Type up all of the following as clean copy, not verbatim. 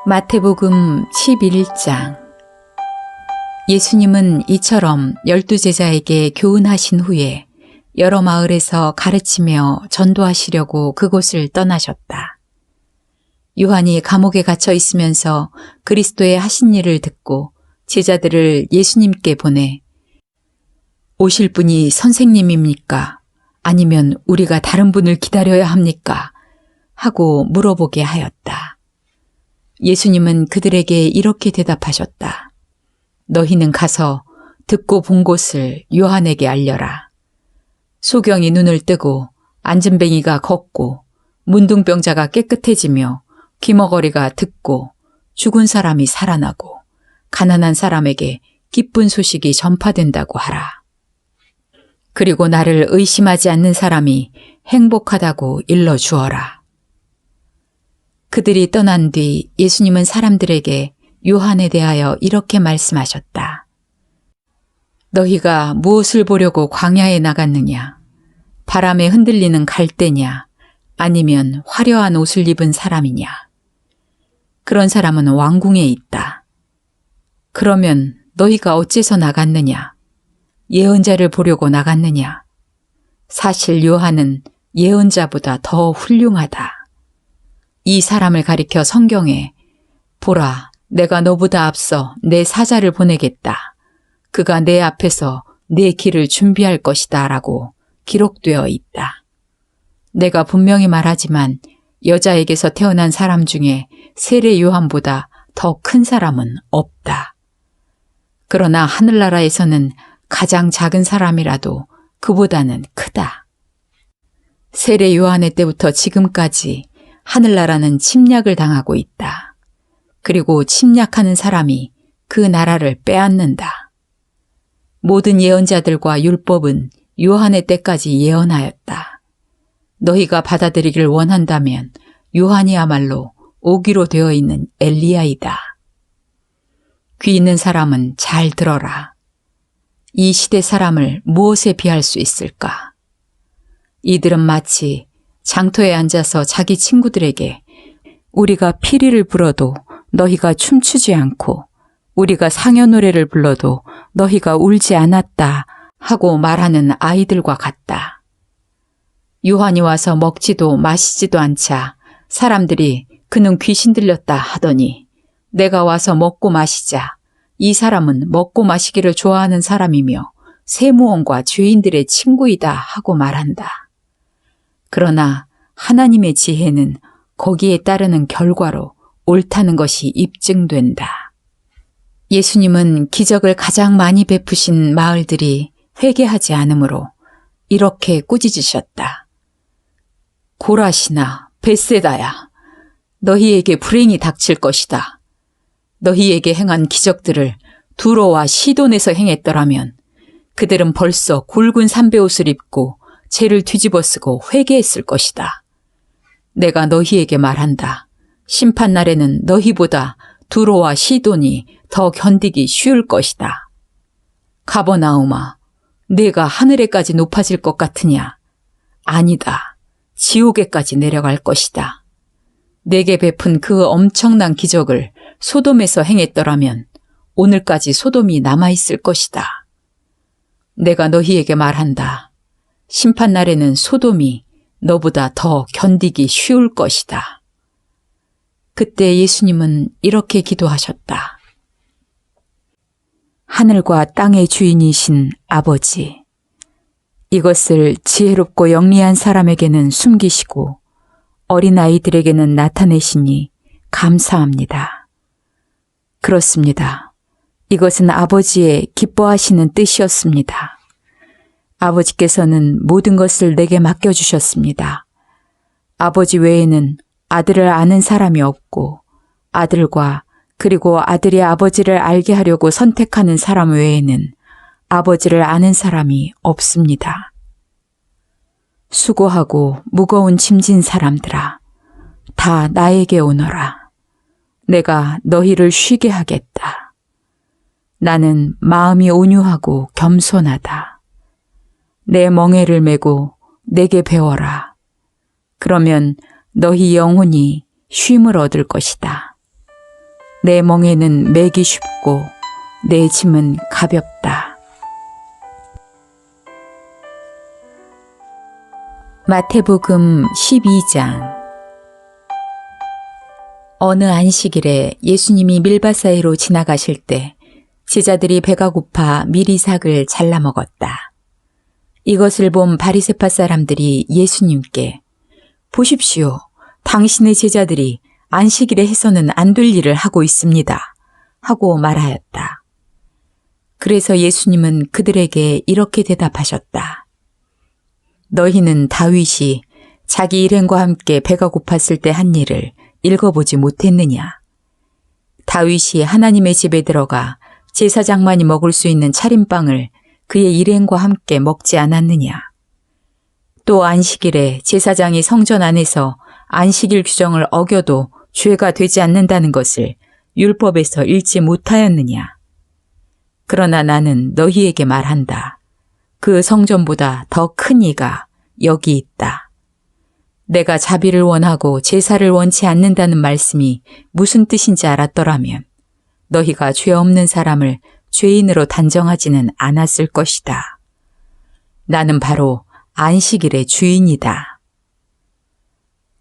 마태복음 11장. 예수님은 이처럼 12제자에게 교훈하신 후에 여러 마을에서 가르치며 전도하시려고 그곳을 떠나셨다. 요한이 감옥에 갇혀 있으면서 그리스도의 하신 일을 듣고 제자들을 예수님께 보내 오실 분이 선생님입니까? 아니면 우리가 다른 분을 기다려야 합니까? 하고 물어보게 하였다. 예수님은 그들에게 이렇게 대답하셨다. 너희는 가서 듣고 본 곳을 요한에게 알려라. 소경이 눈을 뜨고 안진뱅이가 걷고 문둥병자가 깨끗해지며 귀머거리가 듣고 죽은 사람이 살아나고 가난한 사람에게 기쁜 소식이 전파된다고 하라. 그리고 나를 의심하지 않는 사람이 행복하다고 일러주어라. 그들이 떠난 뒤 예수님은 사람들에게 요한에 대하여 이렇게 말씀하셨다. 너희가 무엇을 보려고 광야에 나갔느냐? 바람에 흔들리는 갈대냐? 아니면 화려한 옷을 입은 사람이냐? 그런 사람은 왕궁에 있다. 그러면 너희가 어째서 나갔느냐? 예언자를 보려고 나갔느냐? 사실 요한은 예언자보다 더 훌륭하다. 이 사람을 가리켜 성경에 보라, 내가 너보다 앞서 내 사자를 보내겠다. 그가 내 앞에서 내 길을 준비할 것이다 라고 기록되어 있다. 내가 분명히 말하지만 여자에게서 태어난 사람 중에 세례 요한보다 더 큰 사람은 없다. 그러나 하늘나라에서는 가장 작은 사람이라도 그보다는 크다. 세례 요한의 때부터 지금까지 하늘나라는 침략을 당하고 있다. 그리고 침략하는 사람이 그 나라를 빼앗는다. 모든 예언자들과 율법은 요한의 때까지 예언하였다. 너희가 받아들이길 원한다면 요한이야말로 오기로 되어 있는 엘리야이다. 귀 있는 사람은 잘 들어라. 이 시대 사람을 무엇에 비할 수 있을까? 이들은 마치 장터에 앉아서 자기 친구들에게 우리가 피리를 불어도 너희가 춤추지 않고 우리가 상여 노래를 불러도 너희가 울지 않았다 하고 말하는 아이들과 같다. 요한이 와서 먹지도 마시지도 않자 사람들이 그는 귀신 들렸다 하더니 내가 와서 먹고 마시자. 이 사람은 먹고 마시기를 좋아하는 사람이며 세무원과 죄인들의 친구이다 하고 말한다. 그러나 하나님의 지혜는 거기에 따르는 결과로 옳다는 것이 입증된다. 예수님은 기적을 가장 많이 베푸신 마을들이 회개하지 않으므로 이렇게 꾸짖으셨다. 고라시나 벳세다야, 너희에게 불행이 닥칠 것이다. 너희에게 행한 기적들을 두로와 시돈에서 행했더라면 그들은 벌써 굵은 삼배옷을 입고 죄를 뒤집어쓰고 회개했을 것이다. 내가 너희에게 말한다. 심판날에는 너희보다 두로와 시돈이 더 견디기 쉬울 것이다. 가버나움아, 내가 하늘에까지 높아질 것 같으냐? 아니다. 지옥에까지 내려갈 것이다. 내게 베푼 그 엄청난 기적을 소돔에서 행했더라면 오늘까지 소돔이 남아있을 것이다. 내가 너희에게 말한다. 심판날에는 소돔이 너보다 더 견디기 쉬울 것이다. 그때 예수님은 이렇게 기도하셨다. 하늘과 땅의 주인이신 아버지, 이것을 지혜롭고 영리한 사람에게는 숨기시고 어린아이들에게는 나타내시니 감사합니다. 그렇습니다. 이것은 아버지의 기뻐하시는 뜻이었습니다. 아버지께서는 모든 것을 내게 맡겨주셨습니다. 아버지 외에는 아들을 아는 사람이 없고 아들과 그리고 아들이 아버지를 알게 하려고 선택하는 사람 외에는 아버지를 아는 사람이 없습니다. 수고하고 무거운 짐진 사람들아, 다 나에게 오너라. 내가 너희를 쉬게 하겠다. 나는 마음이 온유하고 겸손하다. 내 멍에를 메고 내게 배워라. 그러면 너희 영혼이 쉼을 얻을 것이다. 내 멍에는 매기 쉽고 내 짐은 가볍다. 마태복음 12장. 어느 안식일에 예수님이 밀밭 사이로 지나가실 때 제자들이 배가 고파 미리삭을 잘라 먹었다. 이것을 본 바리새파 사람들이 예수님께 보십시오. 당신의 제자들이 안식일에 해서는 안 될 일을 하고 있습니다. 하고 말하였다. 그래서 예수님은 그들에게 이렇게 대답하셨다. 너희는 다윗이 자기 일행과 함께 배가 고팠을 때 한 일을 읽어보지 못했느냐? 다윗이 하나님의 집에 들어가 제사장만이 먹을 수 있는 차림빵을 그의 일행과 함께 먹지 않았느냐? 또 안식일에 제사장이 성전 안에서 안식일 규정을 어겨도 죄가 되지 않는다는 것을 율법에서 읽지 못하였느냐? 그러나 나는 너희에게 말한다. 그 성전보다 더 큰 이가 여기 있다. 내가 자비를 원하고 제사를 원치 않는다는 말씀이 무슨 뜻인지 알았더라면 너희가 죄 없는 사람을 죄인으로 단정하지는 않았을 것이다. 나는 바로 안식일의 주인이다.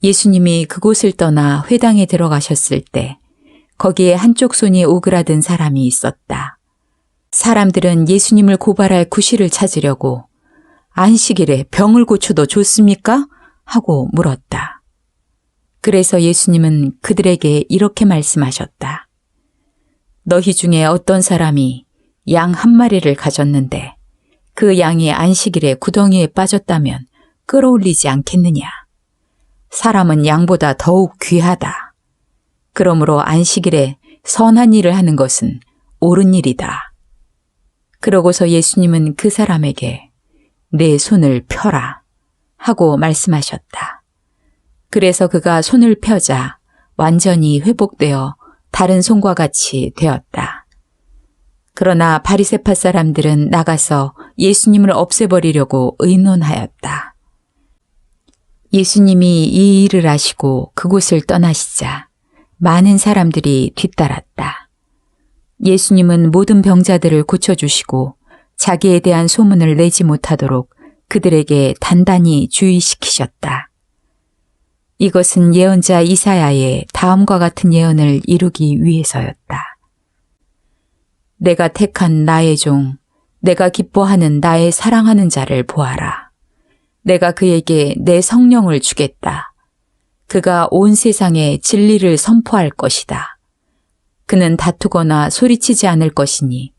예수님이 그곳을 떠나 회당에 들어가셨을 때 거기에 한쪽 손이 오그라든 사람이 있었다. 사람들은 예수님을 고발할 구실을 찾으려고 안식일에 병을 고쳐도 좋습니까? 하고 물었다. 그래서 예수님은 그들에게 이렇게 말씀하셨다. 너희 중에 어떤 사람이 양 한 마리를 가졌는데 그 양이 안식일에 구덩이에 빠졌다면 끌어올리지 않겠느냐? 사람은 양보다 더욱 귀하다. 그러므로 안식일에 선한 일을 하는 것은 옳은 일이다. 그러고서 예수님은 그 사람에게 내 손을 펴라 하고 말씀하셨다. 그래서 그가 손을 펴자 완전히 회복되어 다른 손과 같이 되었다. 그러나 바리새파 사람들은 나가서 예수님을 없애버리려고 의논하였다. 예수님이 이 일을 하시고 그곳을 떠나시자 많은 사람들이 뒤따랐다. 예수님은 모든 병자들을 고쳐주시고 자기에 대한 소문을 내지 못하도록 그들에게 단단히 주의시키셨다. 이것은 예언자 이사야의 다음과 같은 예언을 이루기 위해서였다. 내가 택한 나의 종, 내가 기뻐하는 나의 사랑하는 자를 보아라. 내가 그에게 내 성령을 주겠다. 그가 온 세상에 진리를 선포할 것이다. 그는 다투거나 소리치지 않을 것이니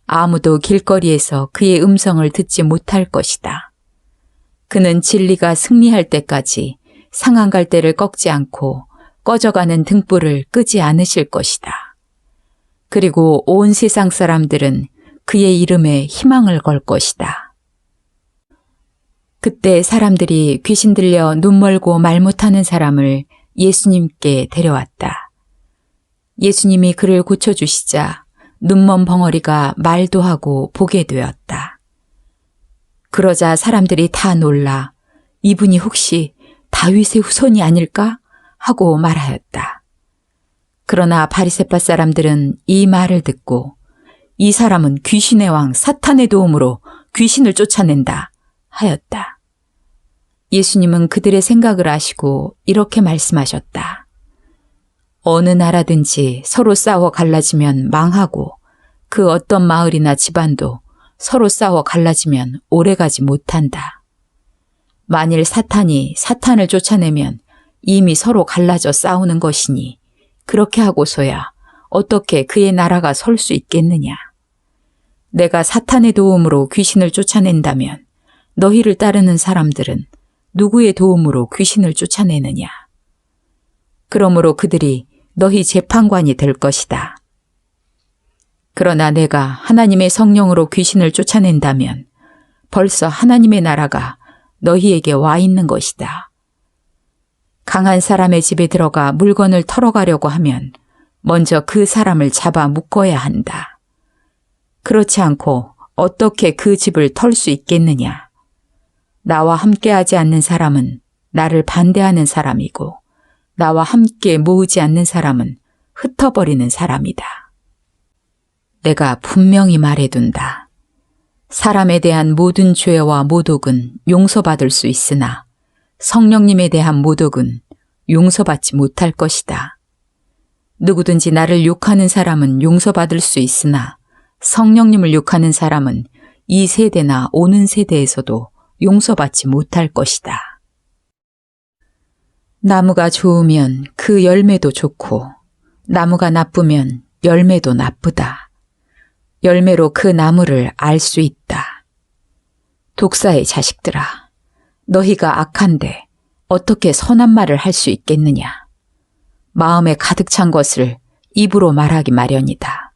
아무도 길거리에서 그의 음성을 듣지 못할 것이다. 그는 진리가 승리할 때까지 상한 갈대를 꺾지 않고 꺼져가는 등불을 끄지 않으실 것이다. 그리고 온 세상 사람들은 그의 이름에 희망을 걸 것이다. 그때 사람들이 귀신 들려 눈 멀고 말 못하는 사람을 예수님께 데려왔다. 예수님이 그를 고쳐주시자 눈먼 벙어리가 말도 하고 보게 되었다. 그러자 사람들이 다 놀라 이분이 혹시 다윗의 후손이 아닐까? 하고 말하였다. 그러나 바리새파 사람들은 이 말을 듣고 이 사람은 귀신의 왕 사탄의 도움으로 귀신을 쫓아낸다 하였다. 예수님은 그들의 생각을 아시고 이렇게 말씀하셨다. 어느 나라든지 서로 싸워 갈라지면 망하고 그 어떤 마을이나 집안도 서로 싸워 갈라지면 오래가지 못한다. 만일 사탄이 사탄을 쫓아내면 이미 서로 갈라져 싸우는 것이니 그렇게 하고서야 어떻게 그의 나라가 설 수 있겠느냐. 내가 사탄의 도움으로 귀신을 쫓아낸다면 너희를 따르는 사람들은 누구의 도움으로 귀신을 쫓아내느냐. 그러므로 그들이 너희 재판관이 될 것이다. 그러나 내가 하나님의 성령으로 귀신을 쫓아낸다면 벌써 하나님의 나라가 너희에게 와 있는 것이다. 강한 사람의 집에 들어가 물건을 털어가려고 하면 먼저 그 사람을 잡아 묶어야 한다. 그렇지 않고 어떻게 그 집을 털 수 있겠느냐. 나와 함께하지 않는 사람은 나를 반대하는 사람이고 나와 함께 모으지 않는 사람은 흩어버리는 사람이다. 내가 분명히 말해둔다. 사람에 대한 모든 죄와 모독은 용서받을 수 있으나 성령님에 대한 모독은 용서받지 못할 것이다. 누구든지 나를 욕하는 사람은 용서받을 수 있으나 성령님을 욕하는 사람은 이 세대나 오는 세대에서도 용서받지 못할 것이다. 나무가 좋으면 그 열매도 좋고 나무가 나쁘면 열매도 나쁘다. 열매로 그 나무를 알 수 있다. 독사의 자식들아, 너희가 악한데 어떻게 선한 말을 할 수 있겠느냐? 마음에 가득 찬 것을 입으로 말하기 마련이다.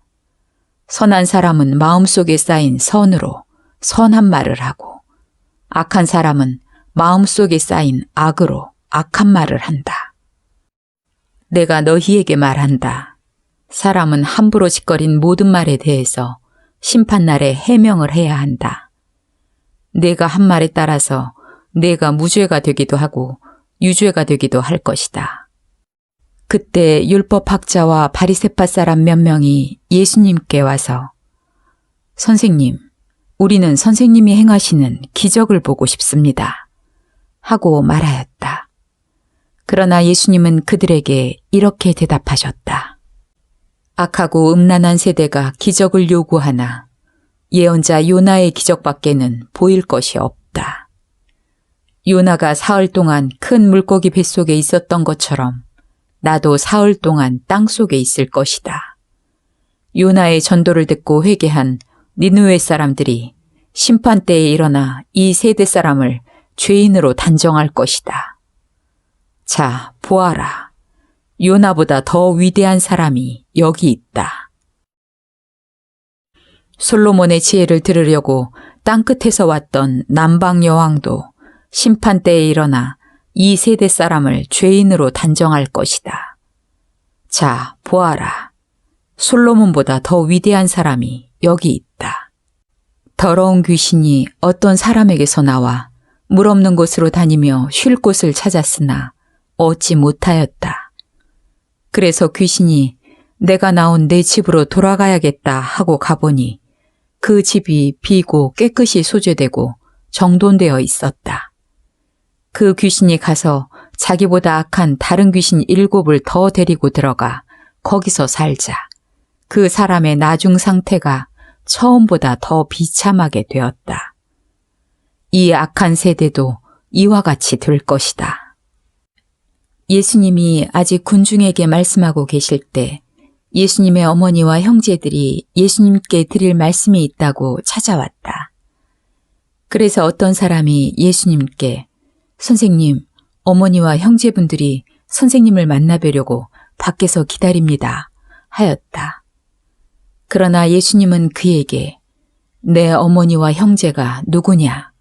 선한 사람은 마음속에 쌓인 선으로 선한 말을 하고 악한 사람은 마음속에 쌓인 악으로 악한 말을 한다. 내가 너희에게 말한다. 사람은 함부로 짓거린 모든 말에 대해서 심판날에 해명을 해야 한다. 내가 한 말에 따라서 내가 무죄가 되기도 하고 유죄가 되기도 할 것이다. 그때 율법학자와 바리새파 사람 몇 명이 예수님께 와서 선생님, 우리는 선생님이 행하시는 기적을 보고 싶습니다. 하고 말하였다. 그러나 예수님은 그들에게 이렇게 대답하셨다. 악하고 음란한 세대가 기적을 요구하나 예언자 요나의 기적밖에는 보일 것이 없다. 요나가 사흘 동안 큰 물고기 뱃속에 있었던 것처럼 나도 사흘 동안 땅속에 있을 것이다. 요나의 전도를 듣고 회개한 니느웨 사람들이 심판 때에 일어나 이 세대 사람을 죄인으로 단정할 것이다. 자, 보아라. 요나보다 더 위대한 사람이 여기 있다. 솔로몬의 지혜를 들으려고 땅끝에서 왔던 남방 여왕도 심판 때에 일어나 이 세대 사람을 죄인으로 단정할 것이다. 자, 보아라. 솔로몬보다 더 위대한 사람이 여기 있다. 더러운 귀신이 어떤 사람에게서 나와 물 없는 곳으로 다니며 쉴 곳을 찾았으나 얻지 못하였다. 그래서 귀신이 내가 나온 내 집으로 돌아가야겠다 하고 가보니 그 집이 비고 깨끗이 소재되고 정돈되어 있었다. 그 귀신이 가서 자기보다 악한 다른 귀신 7을 더 데리고 들어가 거기서 살자. 그 사람의 나중 상태가 처음보다 더 비참하게 되었다. 이 악한 세대도 이와 같이 될 것이다. 예수님이 아직 군중에게 말씀하고 계실 때 예수님의 어머니와 형제들이 예수님께 드릴 말씀이 있다고 찾아왔다. 그래서 어떤 사람이 예수님께 선생님, 어머니와 형제분들이 선생님을 만나뵈려고 밖에서 기다립니다. 하였다. 그러나 예수님은 그에게 내 어머니와 형제가 누구냐?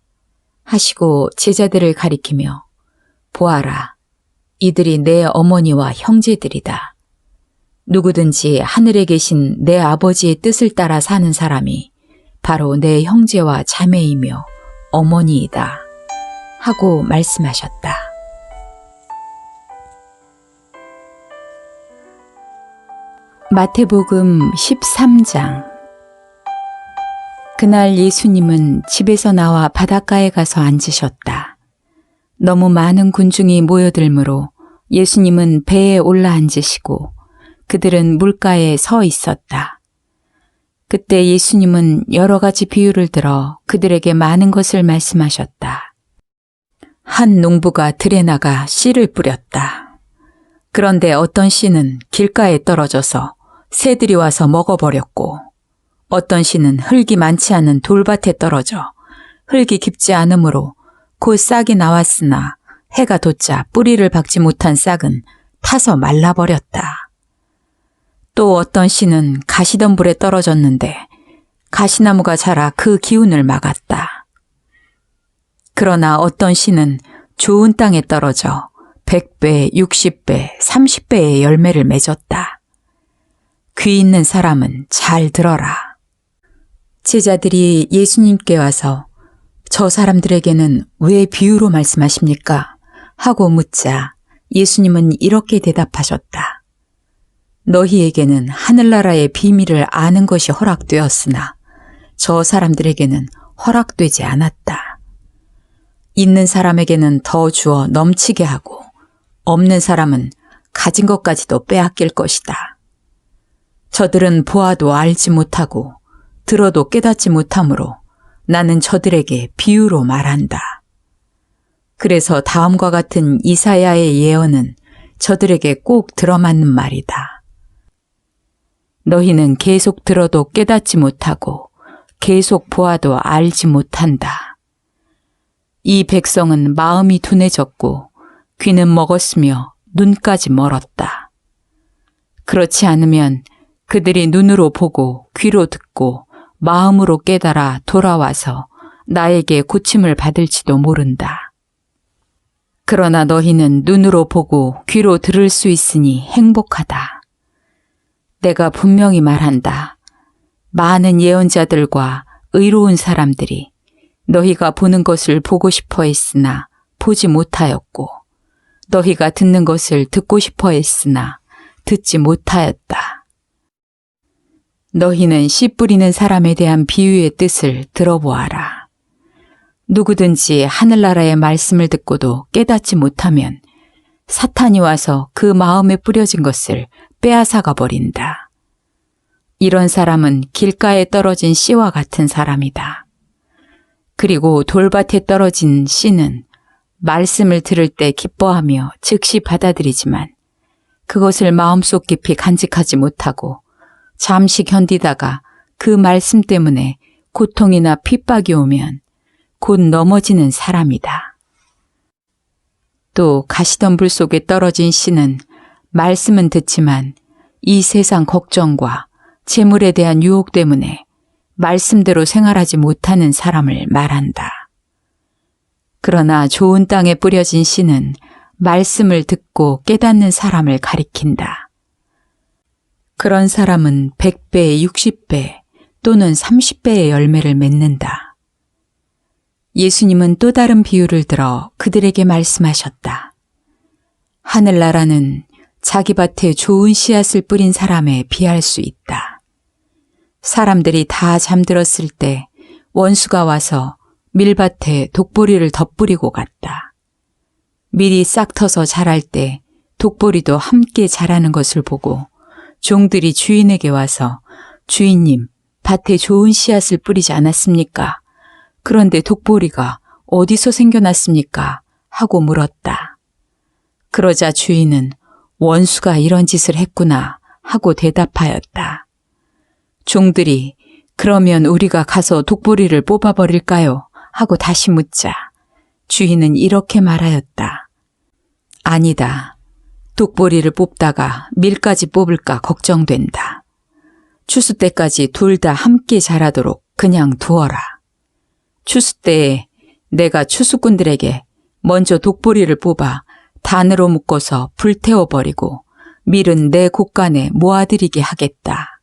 하시고 제자들을 가리키며 보아라. 이들이 내 어머니와 형제들이다. 누구든지 하늘에 계신 내 아버지의 뜻을 따라 사는 사람이 바로 내 형제와 자매이며 어머니이다. 하고 말씀하셨다. 마태복음 13장. 그날 예수님은 집에서 나와 바닷가에 가서 앉으셨다. 너무 많은 군중이 모여들므로 예수님은 배에 올라 앉으시고 그들은 물가에 서 있었다. 그때 예수님은 여러 가지 비유를 들어 그들에게 많은 것을 말씀하셨다. 한 농부가 들에 나가 씨를 뿌렸다. 그런데 어떤 씨는 길가에 떨어져서 새들이 와서 먹어버렸고 어떤 씨는 흙이 많지 않은 돌밭에 떨어져 흙이 깊지 않으므로 곧 싹이 나왔으나 해가 돋자 뿌리를 박지 못한 싹은 타서 말라버렸다. 또 어떤 씨는 가시덤불에 떨어졌는데 가시나무가 자라 그 기운을 막았다. 그러나 어떤 씨는 좋은 땅에 떨어져 100배, 60배, 30배의 열매를 맺었다. 귀 있는 사람은 잘 들어라. 제자들이 예수님께 와서 저 사람들에게는 왜 비유로 말씀하십니까? 하고 묻자 예수님은 이렇게 대답하셨다. 너희에게는 하늘나라의 비밀을 아는 것이 허락되었으나 저 사람들에게는 허락되지 않았다. 있는 사람에게는 더 주어 넘치게 하고 없는 사람은 가진 것까지도 빼앗길 것이다. 저들은 보아도 알지 못하고 들어도 깨닫지 못하므로 나는 저들에게 비유로 말한다. 그래서 다음과 같은 이사야의 예언은 저들에게 꼭 들어맞는 말이다. 너희는 계속 들어도 깨닫지 못하고 계속 보아도 알지 못한다. 이 백성은 마음이 둔해졌고 귀는 먹었으며 눈까지 멀었다. 그렇지 않으면 그들이 눈으로 보고 귀로 듣고 마음으로 깨달아 돌아와서 나에게 고침을 받을지도 모른다. 그러나 너희는 눈으로 보고 귀로 들을 수 있으니 행복하다. 내가 분명히 말한다. 많은 예언자들과 의로운 사람들이 너희가 보는 것을 보고 싶어 했으나 보지 못하였고 너희가 듣는 것을 듣고 싶어 했으나 듣지 못하였다. 너희는 씨 뿌리는 사람에 대한 비유의 뜻을 들어보아라. 누구든지 하늘나라의 말씀을 듣고도 깨닫지 못하면 사탄이 와서 그 마음에 뿌려진 것을 빼앗아가 버린다. 이런 사람은 길가에 떨어진 씨와 같은 사람이다. 그리고 돌밭에 떨어진 씨는 말씀을 들을 때 기뻐하며 즉시 받아들이지만 그것을 마음속 깊이 간직하지 못하고 잠시 견디다가 그 말씀 때문에 고통이나 핍박이 오면 곧 넘어지는 사람이다. 또 가시덤불 속에 떨어진 씨는 말씀은 듣지만 이 세상 걱정과 재물에 대한 유혹 때문에 말씀대로 생활하지 못하는 사람을 말한다. 그러나 좋은 땅에 뿌려진 씨는 말씀을 듣고 깨닫는 사람을 가리킨다. 그런 사람은 100배, 60배 또는 30배의 열매를 맺는다. 예수님은 또 다른 비유를 들어 그들에게 말씀하셨다. 하늘나라는 자기 밭에 좋은 씨앗을 뿌린 사람에 비할 수 있다. 사람들이 다 잠들었을 때 원수가 와서 밀밭에 독보리를 덧뿌리고 갔다. 밀이 싹 터서 자랄 때 독보리도 함께 자라는 것을 보고 종들이 주인에게 와서 주인님, 밭에 좋은 씨앗을 뿌리지 않았습니까? 그런데 독보리가 어디서 생겨났습니까? 하고 물었다. 그러자 주인은 원수가 이런 짓을 했구나 하고 대답하였다. 종들이 그러면 우리가 가서 독보리를 뽑아버릴까요? 하고 다시 묻자 주인은 이렇게 말하였다. 아니다. 독보리를 뽑다가 밀까지 뽑을까 걱정된다. 추수 때까지 둘 다 함께 자라도록 그냥 두어라. 추수 때에 내가 추수꾼들에게 먼저 독보리를 뽑아 단으로 묶어서 불태워버리고 밀은 내 곳간에 모아들이게 하겠다.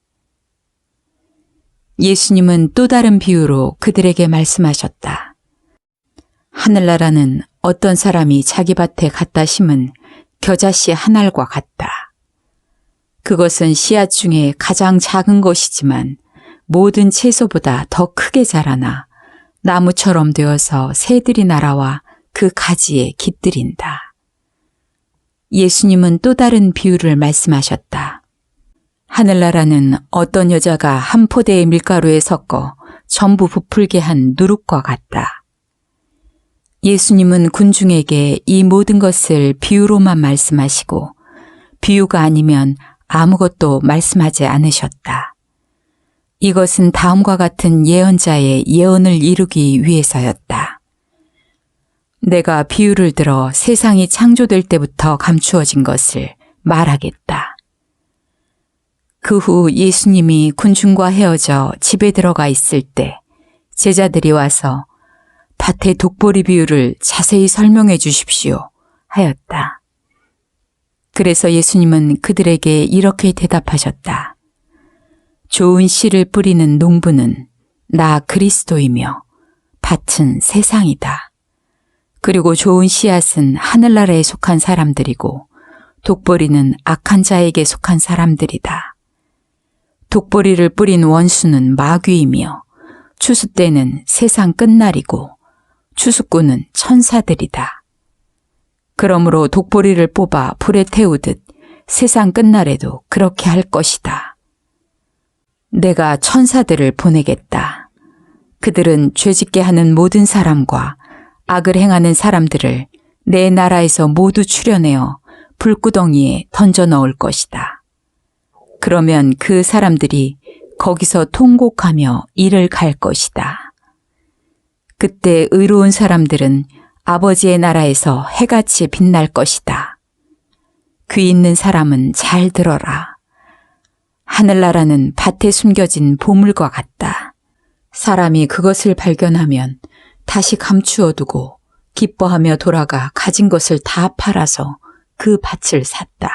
예수님은 또 다른 비유로 그들에게 말씀하셨다. 하늘나라는 어떤 사람이 자기 밭에 갖다 심은 겨자씨 한 알과 같다. 그것은 씨앗 중에 가장 작은 것이지만 모든 채소보다 더 크게 자라나 나무처럼 되어서 새들이 날아와 그 가지에 깃들인다. 예수님은 또 다른 비유를 말씀하셨다. 하늘나라는 어떤 여자가 한 포대의 밀가루에 섞어 전부 부풀게 한 누룩과 같다. 예수님은 군중에게 이 모든 것을 비유로만 말씀하시고 비유가 아니면 아무것도 말씀하지 않으셨다. 이것은 다음과 같은 예언자의 예언을 이루기 위해서였다. 내가 비유를 들어 세상이 창조될 때부터 감추어진 것을 말하겠다. 그 후 예수님이 군중과 헤어져 집에 들어가 있을 때 제자들이 와서 밭의 독보리 비유를 자세히 설명해 주십시오 하였다. 그래서 예수님은 그들에게 이렇게 대답하셨다. 좋은 씨를 뿌리는 농부는 나 그리스도이며 밭은 세상이다. 그리고 좋은 씨앗은 하늘나라에 속한 사람들이고 독보리는 악한 자에게 속한 사람들이다. 독보리를 뿌린 원수는 마귀이며 추수 때는 세상 끝날이고 추수꾼은 천사들이다. 그러므로 독보리를 뽑아 불에 태우듯 세상 끝날에도 그렇게 할 것이다. 내가 천사들을 보내겠다. 그들은 죄짓게 하는 모든 사람과 악을 행하는 사람들을 내 나라에서 모두 추려내어 불구덩이에 던져 넣을 것이다. 그러면 그 사람들이 거기서 통곡하며 이를 갈 것이다. 그때 의로운 사람들은 아버지의 나라에서 해같이 빛날 것이다. 귀 있는 사람은 잘 들어라. 하늘나라는 밭에 숨겨진 보물과 같다. 사람이 그것을 발견하면 다시 감추어두고 기뻐하며 돌아가 가진 것을 다 팔아서 그 밭을 샀다.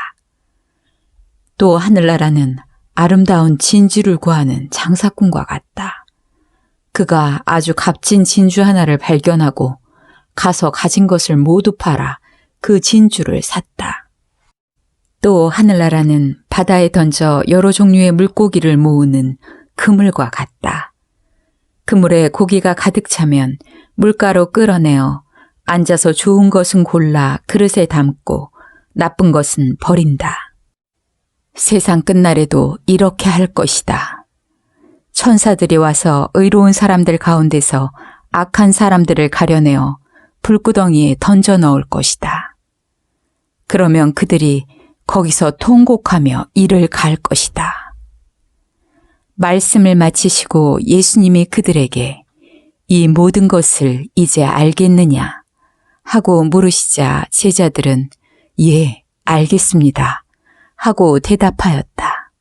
또 하늘나라는 아름다운 진주를 구하는 장사꾼과 같다. 그가 아주 값진 진주 하나를 발견하고 가서 가진 것을 모두 팔아 그 진주를 샀다. 또 하늘나라는 바다에 던져 여러 종류의 물고기를 모으는 그물과 같다. 그물에 고기가 가득 차면 물가로 끌어내어 앉아서 좋은 것은 골라 그릇에 담고 나쁜 것은 버린다. 세상 끝날에도 이렇게 할 것이다. 천사들이 와서 의로운 사람들 가운데서 악한 사람들을 가려내어 불구덩이에 던져 넣을 것이다. 그러면 그들이 거기서 통곡하며 이를 갈 것이다. 말씀을 마치시고 예수님이 그들에게 이 모든 것을 이제 알겠느냐 하고 물으시자 제자들은 예, 알겠습니다 하고 대답하였다.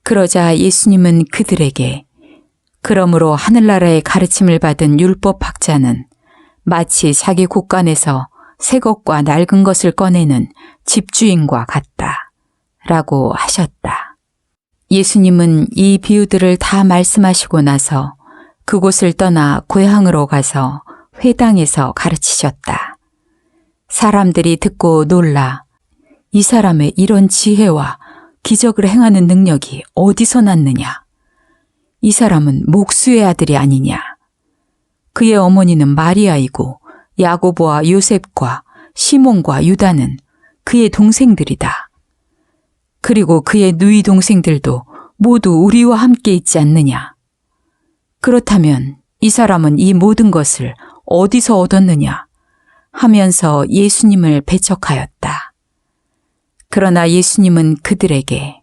그러자 예수님은 그들에게 그러므로 하늘나라의 가르침을 받은 율법학자는 마치 자기 곳간에서 새 것과 낡은 것을 꺼내는 집주인과 같다 라고 하셨다. 예수님은 이 비유들을 다 말씀하시고 나서 그곳을 떠나 고향으로 가서 회당에서 가르치셨다. 사람들이 듣고 놀라 이 사람의 이런 지혜와 기적을 행하는 능력이 어디서 났느냐? 이 사람은 목수의 아들이 아니냐? 그의 어머니는 마리아이고 야고보와 요셉과 시몬과 유다는 그의 동생들이다. 그리고 그의 누이 동생들도 모두 우리와 함께 있지 않느냐? 그렇다면 이 사람은 이 모든 것을 어디서 얻었느냐? 하면서 예수님을 배척하였다. 그러나 예수님은 그들에게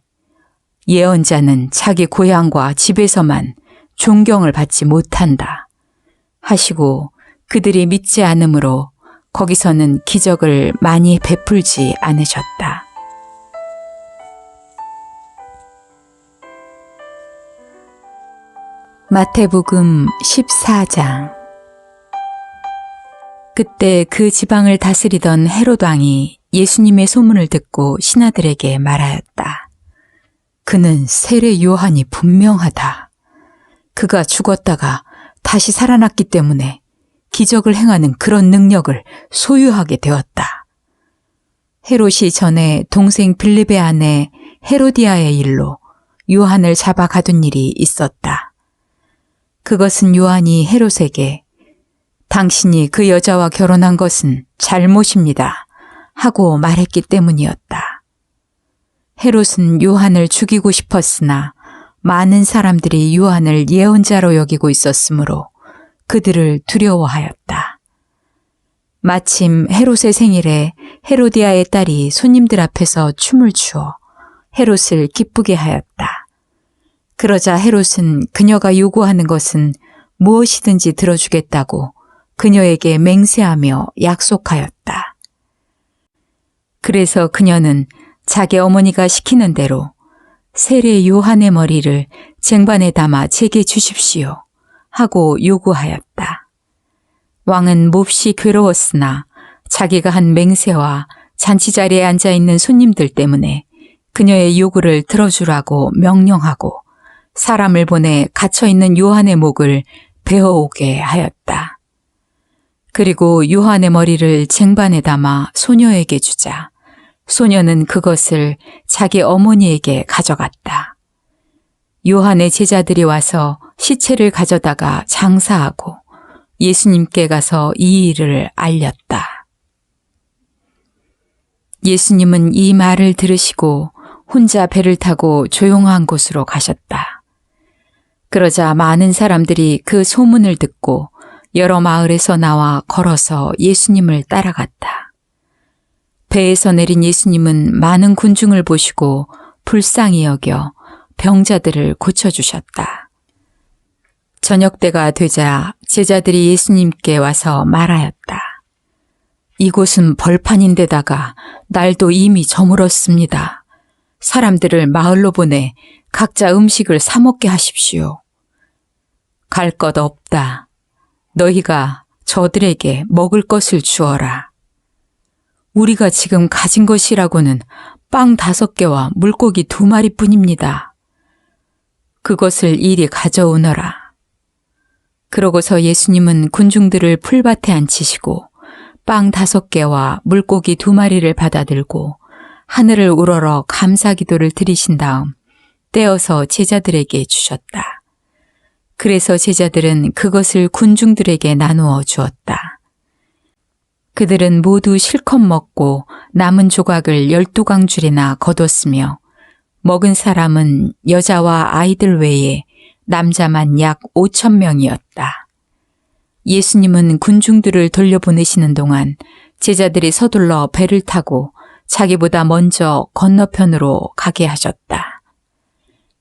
예언자는 자기 고향과 집에서만 존경을 받지 못한다 하시고 그들이 믿지 않으므로 거기서는 기적을 많이 베풀지 않으셨다. 마태복음 14장. 그때 그 지방을 다스리던 헤롯 왕이 예수님의 소문을 듣고 신하들에게 말하였다. 그는 세례 요한이 분명하다. 그가 죽었다가 다시 살아났기 때문에 기적을 행하는 그런 능력을 소유하게 되었다. 헤롯이 전에 동생 빌립의 아내 헤로디아의 일로 요한을 잡아 가둔 일이 있었다. 그것은 요한이 헤롯에게 당신이 그 여자와 결혼한 것은 잘못입니다 하고 말했기 때문이었다. 헤롯은 요한을 죽이고 싶었으나 많은 사람들이 요한을 예언자로 여기고 있었으므로 그들을 두려워하였다. 마침 헤롯의 생일에 헤로디아의 딸이 손님들 앞에서 춤을 추어 헤롯을 기쁘게 하였다. 그러자 헤롯은 그녀가 요구하는 것은 무엇이든지 들어주겠다고 그녀에게 맹세하며 약속하였다. 그래서 그녀는 자기 어머니가 시키는 대로 세례 요한의 머리를 쟁반에 담아 제게 주십시오 하고 요구하였다. 왕은 몹시 괴로웠으나 자기가 한 맹세와 잔치 자리에 앉아있는 손님들 때문에 그녀의 요구를 들어주라고 명령하고 사람을 보내 갇혀있는 요한의 목을 베어오게 하였다. 그리고 요한의 머리를 쟁반에 담아 소녀에게 주자 소녀는 그것을 자기 어머니에게 가져갔다. 요한의 제자들이 와서 시체를 가져다가 장사하고 예수님께 가서 이 일을 알렸다. 예수님은 이 말을 들으시고 혼자 배를 타고 조용한 곳으로 가셨다. 그러자 많은 사람들이 그 소문을 듣고 여러 마을에서 나와 걸어서 예수님을 따라갔다. 배에서 내린 예수님은 많은 군중을 보시고 불쌍히 여겨 병자들을 고쳐주셨다. 저녁 때가 되자 제자들이 예수님께 와서 말하였다. 이곳은 벌판인데다가 날도 이미 저물었습니다. 사람들을 마을로 보내 각자 음식을 사 먹게 하십시오. 갈 것 없다. 너희가 저들에게 먹을 것을 주어라. 우리가 지금 가진 것이라고는 빵 5개와 물고기 2마리뿐입니다. 그것을 이리 가져오너라. 그러고서 예수님은 군중들을 풀밭에 앉히시고 빵 5개와 물고기 2마리를 받아들고 하늘을 우러러 감사 기도를 드리신 다음 떼어서 제자들에게 주셨다. 그래서 제자들은 그것을 군중들에게 나누어 주었다. 그들은 모두 실컷 먹고 남은 조각을 12강줄이나 거뒀으며 먹은 사람은 여자와 아이들 외에 남자만 약 5,000명이었다. 예수님은 군중들을 돌려보내시는 동안 제자들이 서둘러 배를 타고 자기보다 먼저 건너편으로 가게 하셨다.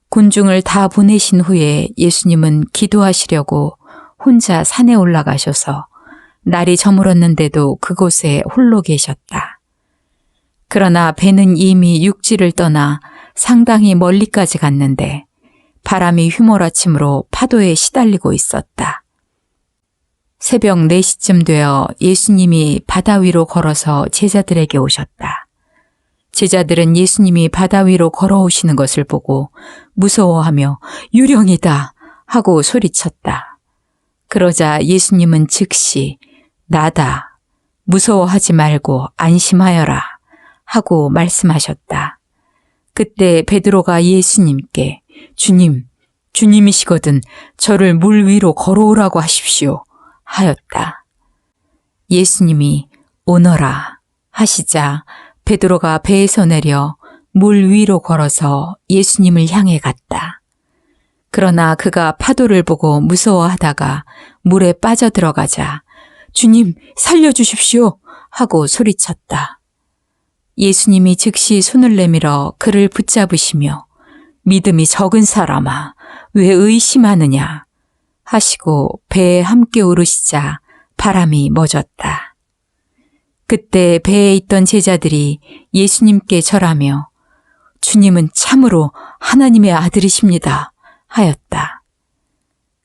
군중을 다 보내신 후에 예수님은 기도하시려고 혼자 산에 올라가셔서 날이 저물었는데도 그곳에 홀로 계셨다. 그러나 배는 이미 육지를 떠나 상당히 멀리까지 갔는데 바람이 휘몰아치므로 파도에 시달리고 있었다. 새벽 4시쯤 되어 예수님이 바다 위로 걸어서 제자들에게 오셨다. 제자들은 예수님이 바다 위로 걸어오시는 것을 보고 무서워하며 유령이다 하고 소리쳤다. 그러자 예수님은 즉시 나다. 무서워하지 말고 안심하여라. 하고 말씀하셨다. 그때 베드로가 예수님께 주님, 주님이시거든 저를 물 위로 걸어오라고 하십시오. 하였다. 예수님이 오너라 하시자 베드로가 배에서 내려 물 위로 걸어서 예수님을 향해 갔다. 그러나 그가 파도를 보고 무서워하다가 물에 빠져들어가자 주님 살려주십시오 하고 소리쳤다. 예수님이 즉시 손을 내밀어 그를 붙잡으시며 믿음이 적은 사람아 왜 의심하느냐 하시고 배에 함께 오르시자 바람이 멎었다. 그때 배에 있던 제자들이 예수님께 절하며 주님은 참으로 하나님의 아들이십니다 하였다.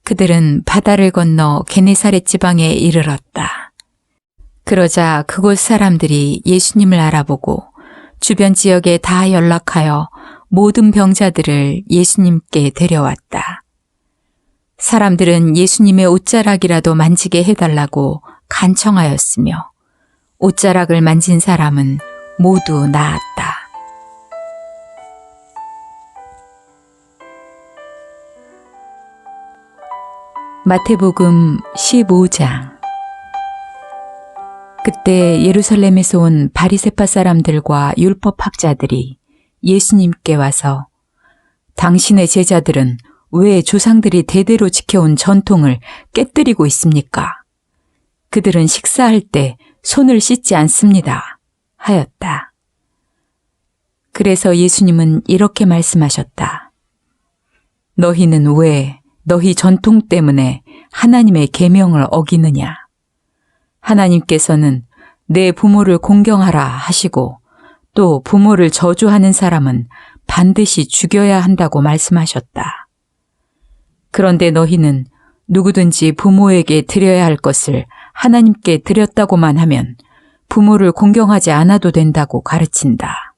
그들은 바다를 건너 게네사렛 지방에 이르렀다. 그러자 그곳 사람들이 예수님을 알아보고 주변 지역에 다 연락하여 모든 병자들을 예수님께 데려왔다. 사람들은 예수님의 옷자락이라도 만지게 해달라고 간청하였으며 옷자락을 만진 사람은 모두 나았다. 마태복음 15장. 그때 예루살렘에서 온 바리새파 사람들과 율법학자들이 예수님께 와서 당신의 제자들은 왜 조상들이 대대로 지켜온 전통을 깨뜨리고 있습니까? 그들은 식사할 때 손을 씻지 않습니다. 하였다. 그래서 예수님은 이렇게 말씀하셨다. 너희는 왜 너희 전통 때문에 하나님의 계명을 어기느냐? 하나님께서는 내 부모를 공경하라 하시고 또 부모를 저주하는 사람은 반드시 죽여야 한다고 말씀하셨다. 그런데 너희는 누구든지 부모에게 드려야 할 것을 하나님께 드렸다고만 하면 부모를 공경하지 않아도 된다고 가르친다.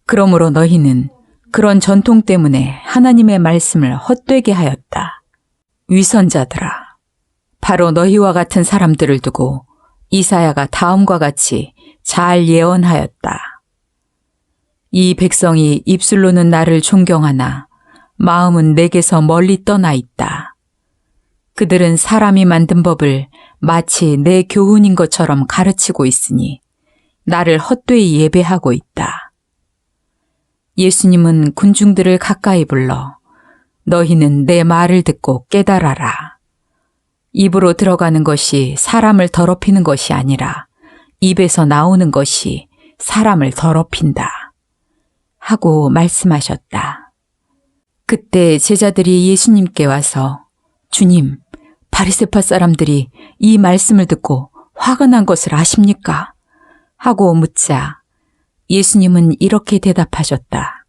그러므로 너희는 그런 전통 때문에 하나님의 말씀을 헛되게 하였다. 위선자들아, 바로 너희와 같은 사람들을 두고 이사야가 다음과 같이 잘 예언하였다. 이 백성이 입술로는 나를 존경하나 마음은 내게서 멀리 떠나 있다. 그들은 사람이 만든 법을 마치 내 교훈인 것처럼 가르치고 있으니 나를 헛되이 예배하고 있다. 예수님은 군중들을 가까이 불러 너희는 내 말을 듣고 깨달아라. 입으로 들어가는 것이 사람을 더럽히는 것이 아니라 입에서 나오는 것이 사람을 더럽힌다. 하고 말씀하셨다. 그때 제자들이 예수님께 와서 주님, 바리새파 사람들이 이 말씀을 듣고 화가 난 것을 아십니까? 하고 묻자 예수님은 이렇게 대답하셨다.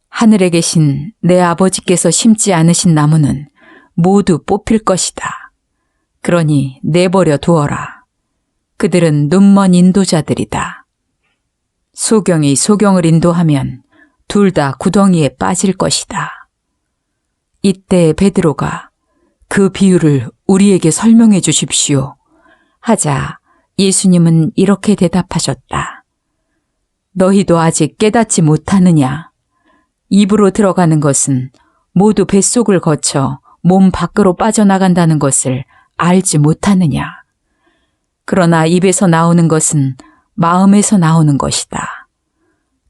하늘에 계신 내 아버지께서 심지 않으신 나무는 모두 뽑힐 것이다. 그러니 내버려 두어라. 그들은 눈먼 인도자들이다. 소경이 소경을 인도하면 둘 다 구덩이에 빠질 것이다. 이때 베드로가 그 비유를 우리에게 설명해 주십시오. 하자 예수님은 이렇게 대답하셨다. 너희도 아직 깨닫지 못하느냐? 입으로 들어가는 것은 모두 뱃속을 거쳐 몸 밖으로 빠져나간다는 것을 알지 못하느냐? 그러나 입에서 나오는 것은 마음에서 나오는 것이다.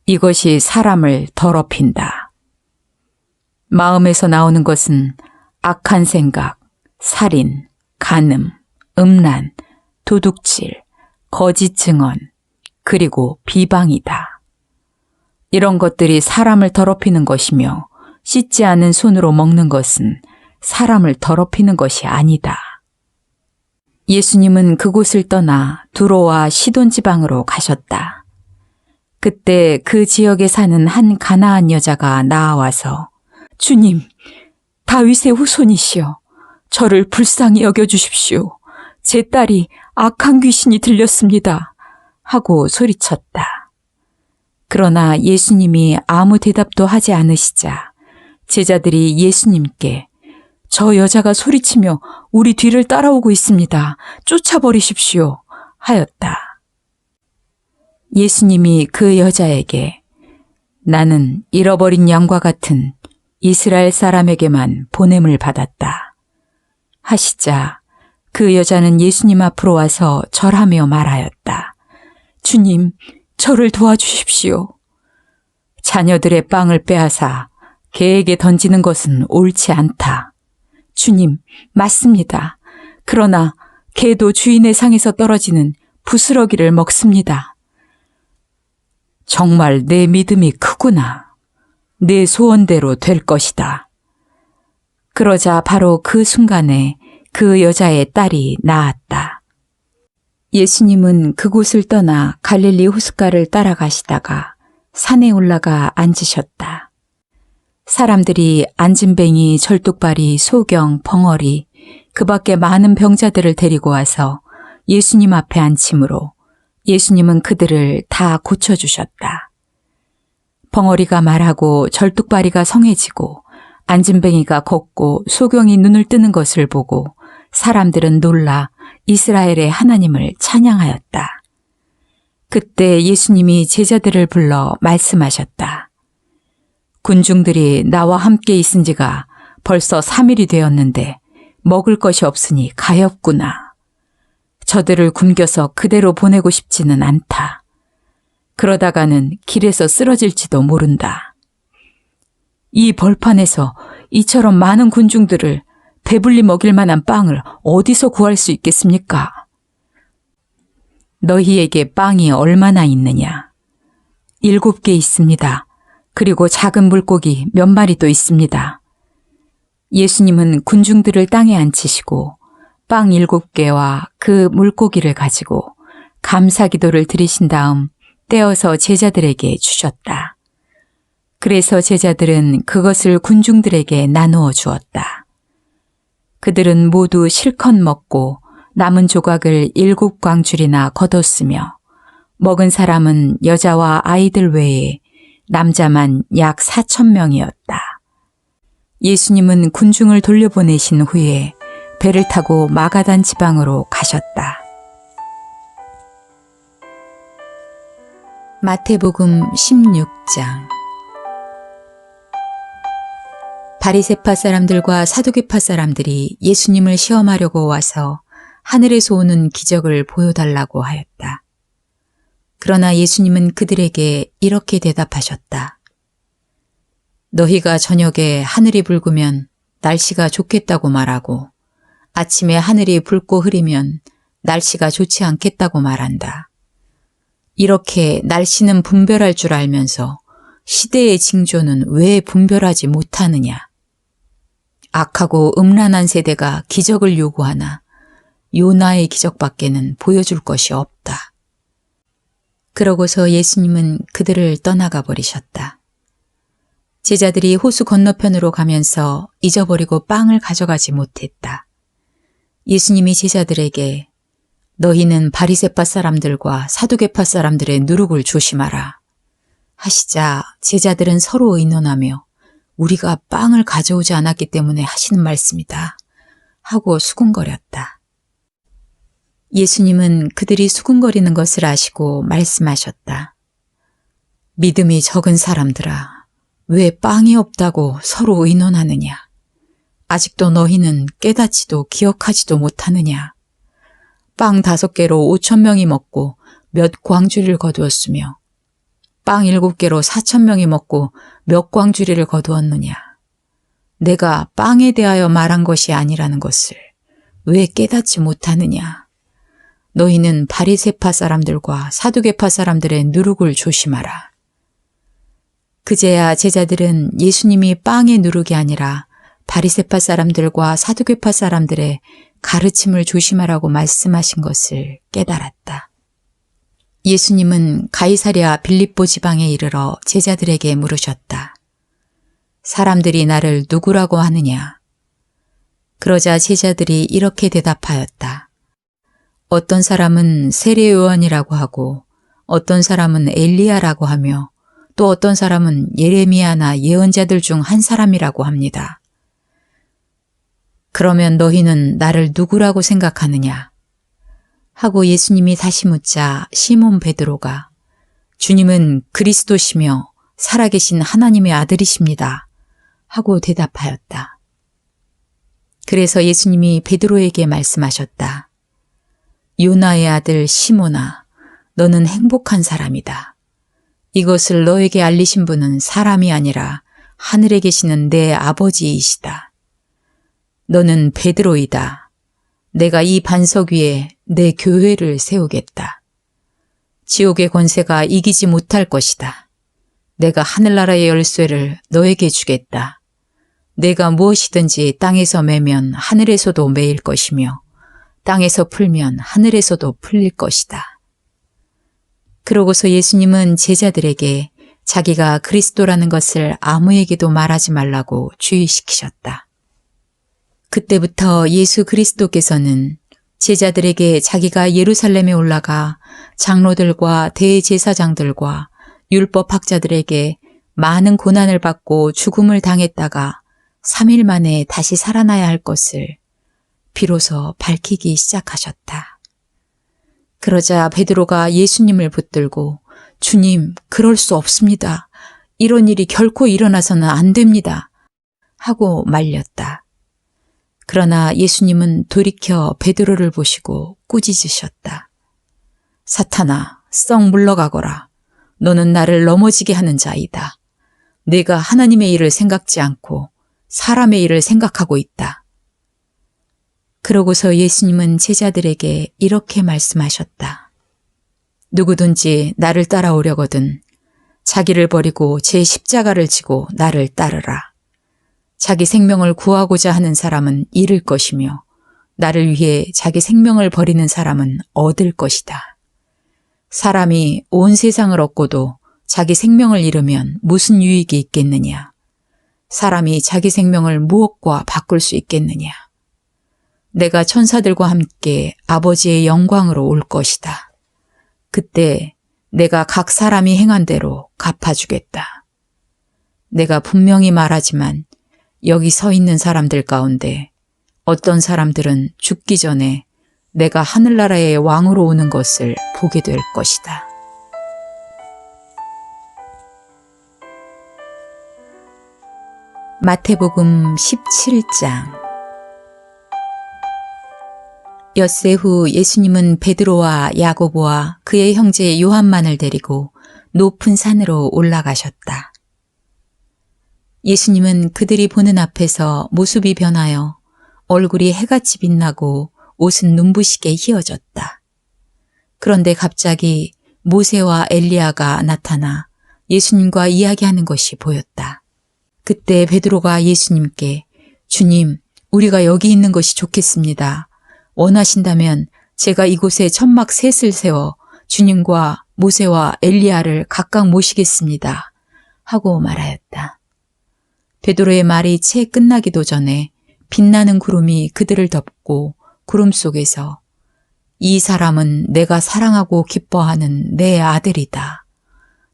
이것이 사람을 더럽힌다. 마음에서 나오는 것은 악한 생각, 살인, 간음, 음란, 도둑질, 거짓 증언, 그리고 비방이다. 이런 것들이 사람을 더럽히는 것이며 씻지 않은 손으로 먹는 것은 사람을 더럽히는 것이 아니다. 예수님은 그곳을 떠나 두로와 시돈 지방으로 가셨다. 그때 그 지역에 사는 한 가나안 여자가 나아와서 주님, 다윗의 후손이시여, 저를 불쌍히 여겨주십시오. 제 딸이 악한 귀신이 들렸습니다. 하고 소리쳤다. 그러나 예수님이 아무 대답도 하지 않으시자 제자들이 예수님께 저 여자가 소리치며 우리 뒤를 따라오고 있습니다. 쫓아버리십시오. 하였다. 예수님이 그 여자에게 나는 잃어버린 양과 같은 이스라엘 사람에게만 보냄을 받았다. 하시자 그 여자는 예수님 앞으로 와서 절하며 말하였다. 주님, 저를 도와주십시오. 자녀들의 빵을 빼앗아 개에게 던지는 것은 옳지 않다. 주님, 맞습니다. 그러나 개도 주인의 상에서 떨어지는 부스러기를 먹습니다. 정말 내 믿음이 크구나. 내 소원대로 될 것이다. 그러자 바로 그 순간에 그 여자의 딸이 낳았다. 예수님은 그곳을 떠나 갈릴리 호숫가를 따라가시다가 산에 올라가 앉으셨다. 사람들이 안진뱅이, 절뚝발이, 소경, 벙어리, 그 밖에 많은 병자들을 데리고 와서 예수님 앞에 앉힘으로 예수님은 그들을 다 고쳐주셨다. 벙어리가 말하고 절뚝발이가 성해지고 안진뱅이가 걷고 소경이 눈을 뜨는 것을 보고 사람들은 놀라 이스라엘의 하나님을 찬양하였다. 그때 예수님이 제자들을 불러 말씀하셨다. 군중들이 나와 함께 있은 지가 벌써 3일이 되었는데 먹을 것이 없으니 가엾구나. 저들을 굶겨서 그대로 보내고 싶지는 않다. 그러다가는 길에서 쓰러질지도 모른다. 이 벌판에서 이처럼 많은 군중들을 배불리 먹일 만한 빵을 어디서 구할 수 있겠습니까? 너희에게 빵이 얼마나 있느냐? 7개 있습니다. 그리고 작은 물고기 몇 마리도 있습니다. 예수님은 군중들을 땅에 앉히시고 빵 7개와 그 물고기를 가지고 감사기도를 드리신 다음 떼어서 제자들에게 주셨다. 그래서 제자들은 그것을 군중들에게 나누어 주었다. 그들은 모두 실컷 먹고 남은 조각을 7광줄이나 거뒀으며 먹은 사람은 여자와 아이들 외에 남자만 약 4,000명이었다. 예수님은 군중을 돌려보내신 후에 배를 타고 마가단 지방으로 가셨다. 마태복음 16장. 바리새파 사람들과 사두개파 사람들이 예수님을 시험하려고 와서 하늘에서 오는 기적을 보여달라고 하였다. 그러나 예수님은 그들에게 이렇게 대답하셨다. 너희가 저녁에 하늘이 붉으면 날씨가 좋겠다고 말하고 아침에 하늘이 붉고 흐리면 날씨가 좋지 않겠다고 말한다. 이렇게 날씨는 분별할 줄 알면서 시대의 징조는 왜 분별하지 못하느냐? 악하고 음란한 세대가 기적을 요구하나 요나의 기적밖에는 보여줄 것이 없다. 그러고서 예수님은 그들을 떠나가 버리셨다. 제자들이 호수 건너편으로 가면서 잊어버리고 빵을 가져가지 못했다. 예수님이 제자들에게 너희는 바리새파 사람들과 사두개파 사람들의 누룩을 조심하라 하시자 제자들은 서로 의논하며 우리가 빵을 가져오지 않았기 때문에 하시는 말씀이다 하고 수군거렸다. 예수님은 그들이 수군거리는 것을 아시고 말씀하셨다. 믿음이 적은 사람들아, 왜 빵이 없다고 서로 의논하느냐? 아직도 너희는 깨닫지도 기억하지도 못하느냐? 빵 5개로 5,000명이 먹고 몇 광주리를 거두었으며 빵 7개로 4,000명이 먹고 몇 광주리를 거두었느냐? 내가 빵에 대하여 말한 것이 아니라는 것을 왜 깨닫지 못하느냐? 너희는 바리새파 사람들과 사두개파 사람들의 누룩을 조심하라. 그제야 제자들은 예수님이 빵의 누룩이 아니라 바리새파 사람들과 사두개파 사람들의 가르침을 조심하라고 말씀하신 것을 깨달았다. 예수님은 가이사랴 빌립보 지방에 이르러 제자들에게 물으셨다. 사람들이 나를 누구라고 하느냐? 그러자 제자들이 이렇게 대답하였다. 어떤 사람은 세례 요한이라고 하고 어떤 사람은 엘리야라고 하며 또 어떤 사람은 예레미야나 예언자들 중 한 사람이라고 합니다. 그러면 너희는 나를 누구라고 생각하느냐? 하고 예수님이 다시 묻자 시몬 베드로가 주님은 그리스도시며 살아계신 하나님의 아들이십니다. 하고 대답하였다. 그래서 예수님이 베드로에게 말씀하셨다. 요나의 아들 시몬아, 너는 행복한 사람이다. 이것을 너에게 알리신 분은 사람이 아니라 하늘에 계시는 내 아버지이시다. 너는 베드로이다. 내가 이 반석 위에 내 교회를 세우겠다. 지옥의 권세가 이기지 못할 것이다. 내가 하늘나라의 열쇠를 너에게 주겠다. 내가 무엇이든지 땅에서 매면 하늘에서도 매일 것이며 땅에서 풀면 하늘에서도 풀릴 것이다. 그러고서 예수님은 제자들에게 자기가 그리스도라는 것을 아무에게도 말하지 말라고 주의시키셨다. 그때부터 예수 그리스도께서는 제자들에게 자기가 예루살렘에 올라가 장로들과 대제사장들과 율법학자들에게 많은 고난을 받고 죽음을 당했다가 3일 만에 다시 살아나야 할 것을 비로소 밝히기 시작하셨다. 그러자 베드로가 예수님을 붙들고 주님, 그럴 수 없습니다. 이런 일이 결코 일어나서는 안 됩니다. 하고 말렸다. 그러나 예수님은 돌이켜 베드로를 보시고 꾸짖으셨다. 사탄아, 썩 물러가거라. 너는 나를 넘어지게 하는 자이다. 내가 하나님의 일을 생각지 않고 사람의 일을 생각하고 있다. 그러고서 예수님은 제자들에게 이렇게 말씀하셨다. 누구든지 나를 따라오려거든 자기를 버리고 제 십자가를 지고 나를 따르라. 자기 생명을 구하고자 하는 사람은 잃을 것이며 나를 위해 자기 생명을 버리는 사람은 얻을 것이다. 사람이 온 세상을 얻고도 자기 생명을 잃으면 무슨 유익이 있겠느냐? 사람이 자기 생명을 무엇과 바꿀 수 있겠느냐? 내가 천사들과 함께 아버지의 영광으로 올 것이다. 그때 내가 각 사람이 행한 대로 갚아주겠다. 내가 분명히 말하지만 여기 서 있는 사람들 가운데 어떤 사람들은 죽기 전에 내가 하늘나라의 왕으로 오는 것을 보게 될 것이다. 마태복음 17장. 엿새 후 예수님은 베드로와 야고보와 그의 형제 요한만을 데리고 높은 산으로 올라가셨다. 예수님은 그들이 보는 앞에서 모습이 변하여 얼굴이 해같이 빛나고 옷은 눈부시게 휘어졌다. 그런데 갑자기 모세와 엘리야가 나타나 예수님과 이야기하는 것이 보였다. 그때 베드로가 예수님께 주님, 우리가 여기 있는 것이 좋겠습니다. 원하신다면 제가 이곳에 천막 셋을 세워 주님과 모세와 엘리야를 각각 모시겠습니다. 하고 말하였다. 베드로의 말이 채 끝나기도 전에 빛나는 구름이 그들을 덮고 구름 속에서 이 사람은 내가 사랑하고 기뻐하는 내 아들이다.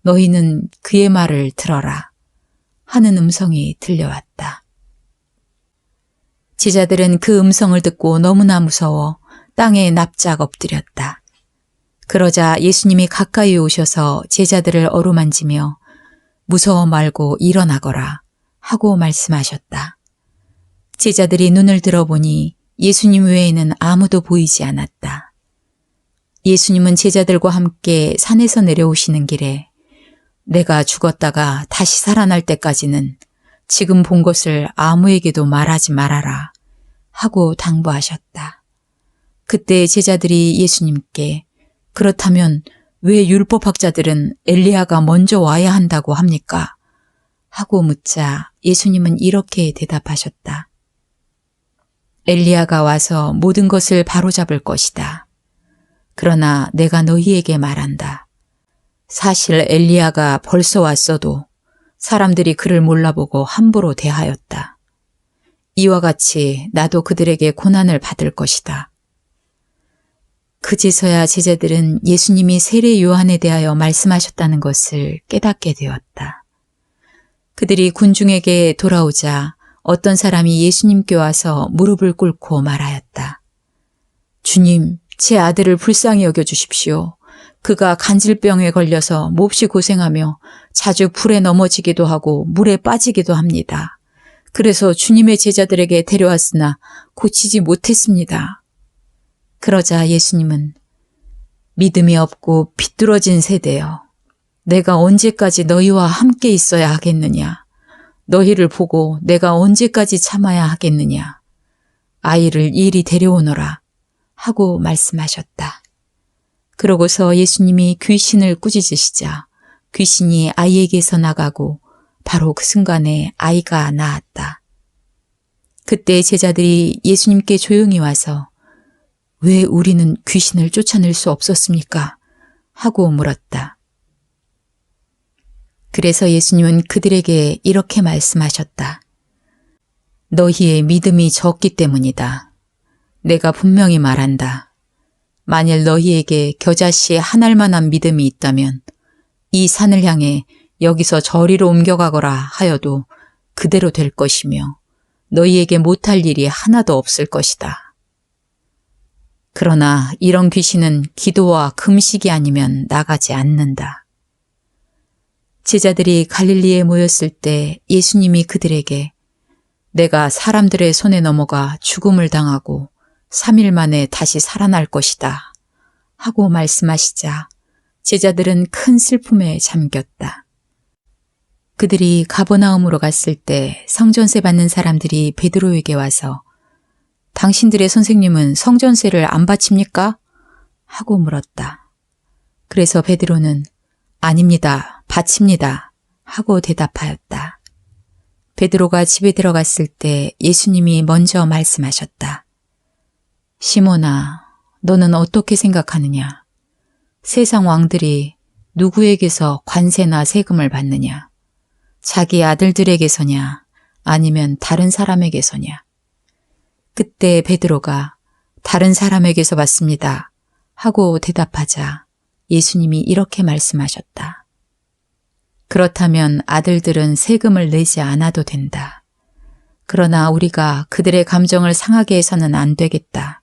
너희는 그의 말을 들어라. 하는 음성이 들려왔다. 제자들은 그 음성을 듣고 너무나 무서워 땅에 납작 엎드렸다. 그러자 예수님이 가까이 오셔서 제자들을 어루만지며 무서워 말고 일어나거라 하고 말씀하셨다. 제자들이 눈을 들어보니 예수님 외에는 아무도 보이지 않았다. 예수님은 제자들과 함께 산에서 내려오시는 길에 내가 죽었다가 다시 살아날 때까지는 지금 본 것을 아무에게도 말하지 말아라 하고 당부하셨다. 그때 제자들이 예수님께 그렇다면 왜 율법학자들은 엘리야가 먼저 와야 한다고 합니까? 하고 묻자 예수님은 이렇게 대답하셨다. 엘리야가 와서 모든 것을 바로잡을 것이다. 그러나 내가 너희에게 말한다. 사실 엘리야가 벌써 왔어도 사람들이 그를 몰라보고 함부로 대하였다. 이와 같이 나도 그들에게 고난을 받을 것이다. 그제서야 제자들은 예수님이 세례 요한에 대하여 말씀하셨다는 것을 깨닫게 되었다. 그들이 군중에게 돌아오자 어떤 사람이 예수님께 와서 무릎을 꿇고 말하였다. 주님, 제 아들을 불쌍히 여겨주십시오. 그가 간질병에 걸려서 몹시 고생하며 자주 불에 넘어지기도 하고 물에 빠지기도 합니다. 그래서 주님의 제자들에게 데려왔으나 고치지 못했습니다. 그러자 예수님은 믿음이 없고 비뚤어진 세대여, 내가 언제까지 너희와 함께 있어야 하겠느냐? 너희를 보고 내가 언제까지 참아야 하겠느냐? 아이를 이리 데려오너라 하고 말씀하셨다. 그러고서 예수님이 귀신을 꾸짖으시자 귀신이 아이에게서 나가고 바로 그 순간에 아이가 나았다. 그때 제자들이 예수님께 조용히 와서 왜 우리는 귀신을 쫓아낼 수 없었습니까? 하고 물었다. 그래서 예수님은 그들에게 이렇게 말씀하셨다. 너희의 믿음이 적기 때문이다. 내가 분명히 말한다. 만일 너희에게 겨자씨에 한 알만한 믿음이 있다면 이 산을 향해 여기서 저리로 옮겨가거라 하여도 그대로 될 것이며 너희에게 못할 일이 하나도 없을 것이다. 그러나 이런 귀신은 기도와 금식이 아니면 나가지 않는다. 제자들이 갈릴리에 모였을 때 예수님이 그들에게 내가 사람들의 손에 넘어가 죽음을 당하고 3일 만에 다시 살아날 것이다 하고 말씀하시자 제자들은 큰 슬픔에 잠겼다. 그들이 가버나움으로 갔을 때 성전세 받는 사람들이 베드로에게 와서 당신들의 선생님은 성전세를 안 바칩니까? 하고 물었다. 그래서 베드로는 아닙니다. 바칩니다. 하고 대답하였다. 베드로가 집에 들어갔을 때 예수님이 먼저 말씀하셨다. 시몬아, 너는 어떻게 생각하느냐? 세상 왕들이 누구에게서 관세나 세금을 받느냐? 자기 아들들에게서냐? 아니면 다른 사람에게서냐? 그때 베드로가 다른 사람에게서 받습니다. 하고 대답하자 예수님이 이렇게 말씀하셨다. 그렇다면 아들들은 세금을 내지 않아도 된다. 그러나 우리가 그들의 감정을 상하게 해서는 안 되겠다.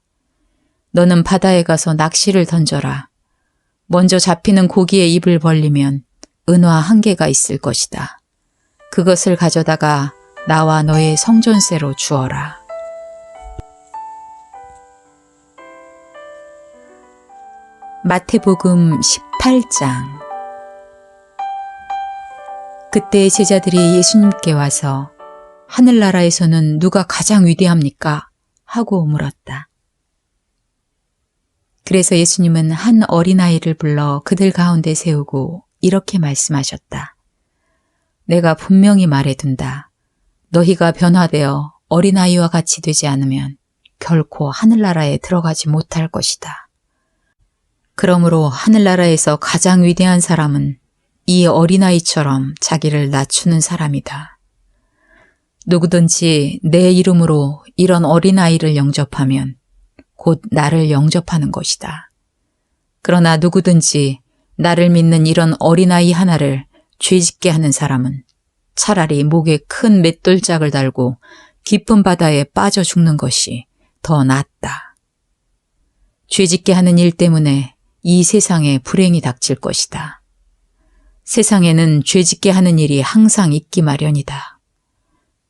너는 바다에 가서 낚시를 던져라. 먼저 잡히는 고기의 입을 벌리면 은화 1개가 있을 것이다. 그것을 가져다가 나와 너의 성전세로 주어라. 마태복음 18장. 그때 제자들이 예수님께 와서 하늘나라에서는 누가 가장 위대합니까? 하고 물었다. 그래서 예수님은 한 어린아이를 불러 그들 가운데 세우고 이렇게 말씀하셨다. 내가 분명히 말해둔다. 너희가 변화되어 어린아이와 같이 되지 않으면 결코 하늘나라에 들어가지 못할 것이다. 그러므로 하늘나라에서 가장 위대한 사람은 이 어린아이처럼 자기를 낮추는 사람이다. 누구든지 내 이름으로 이런 어린아이를 영접하면 곧 나를 영접하는 것이다. 그러나 누구든지 나를 믿는 이런 어린아이 하나를 죄짓게 하는 사람은 차라리 목에 큰 맷돌짝을 달고 깊은 바다에 빠져 죽는 것이 더 낫다. 죄짓게 하는 일 때문에 이 세상에 불행이 닥칠 것이다. 세상에는 죄짓게 하는 일이 항상 있기 마련이다.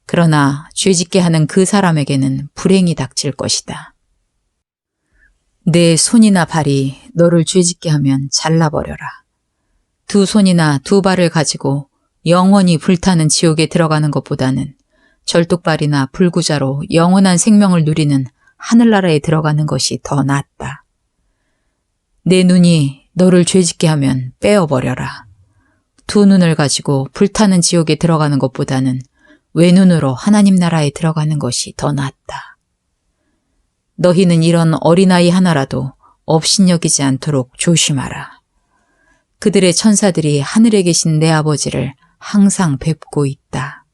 그러나 죄짓게 하는 그 사람에게는 불행이 닥칠 것이다. 내 손이나 발이 너를 죄짓게 하면 잘라버려라. 두 손이나 두 발을 가지고 영원히 불타는 지옥에 들어가는 것보다는 절뚝발이나 불구자로 영원한 생명을 누리는 하늘나라에 들어가는 것이 더 낫다. 내 눈이 너를 죄짓게 하면 빼어버려라. 두 눈을 가지고 불타는 지옥에 들어가는 것보다는 외눈으로 하나님 나라에 들어가는 것이 더 낫다. 너희는 이런 어린아이 하나라도 업신여기지 않도록 조심하라. 그들의 천사들이 하늘에 계신 내 아버지를 항상 뵙고 있다.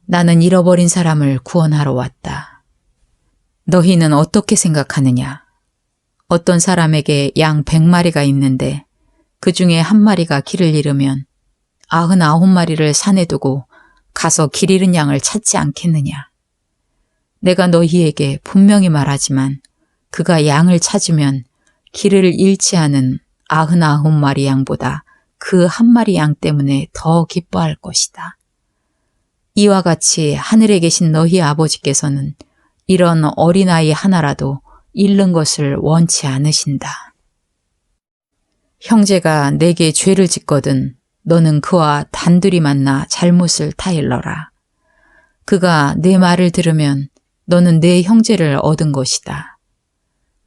나는 잃어버린 사람을 구원하러 왔다. 너희는 어떻게 생각하느냐? 어떤 사람에게 양 100마리가 있는데 그 중에 한 마리가 길을 잃으면 99마리를 산에 두고 가서 길 잃은 양을 찾지 않겠느냐? 내가 너희에게 분명히 말하지만 그가 양을 찾으면 길을 잃지 않은 99마리 양보다 그 한 마리 양 때문에 더 기뻐할 것이다. 이와 같이 하늘에 계신 너희 아버지께서는 이런 어린아이 하나라도 잃는 것을 원치 않으신다. 형제가 내게 죄를 짓거든 너는 그와 단둘이 만나 잘못을 타일러라. 그가 내 말을 들으면 너는 내 형제를 얻은 것이다.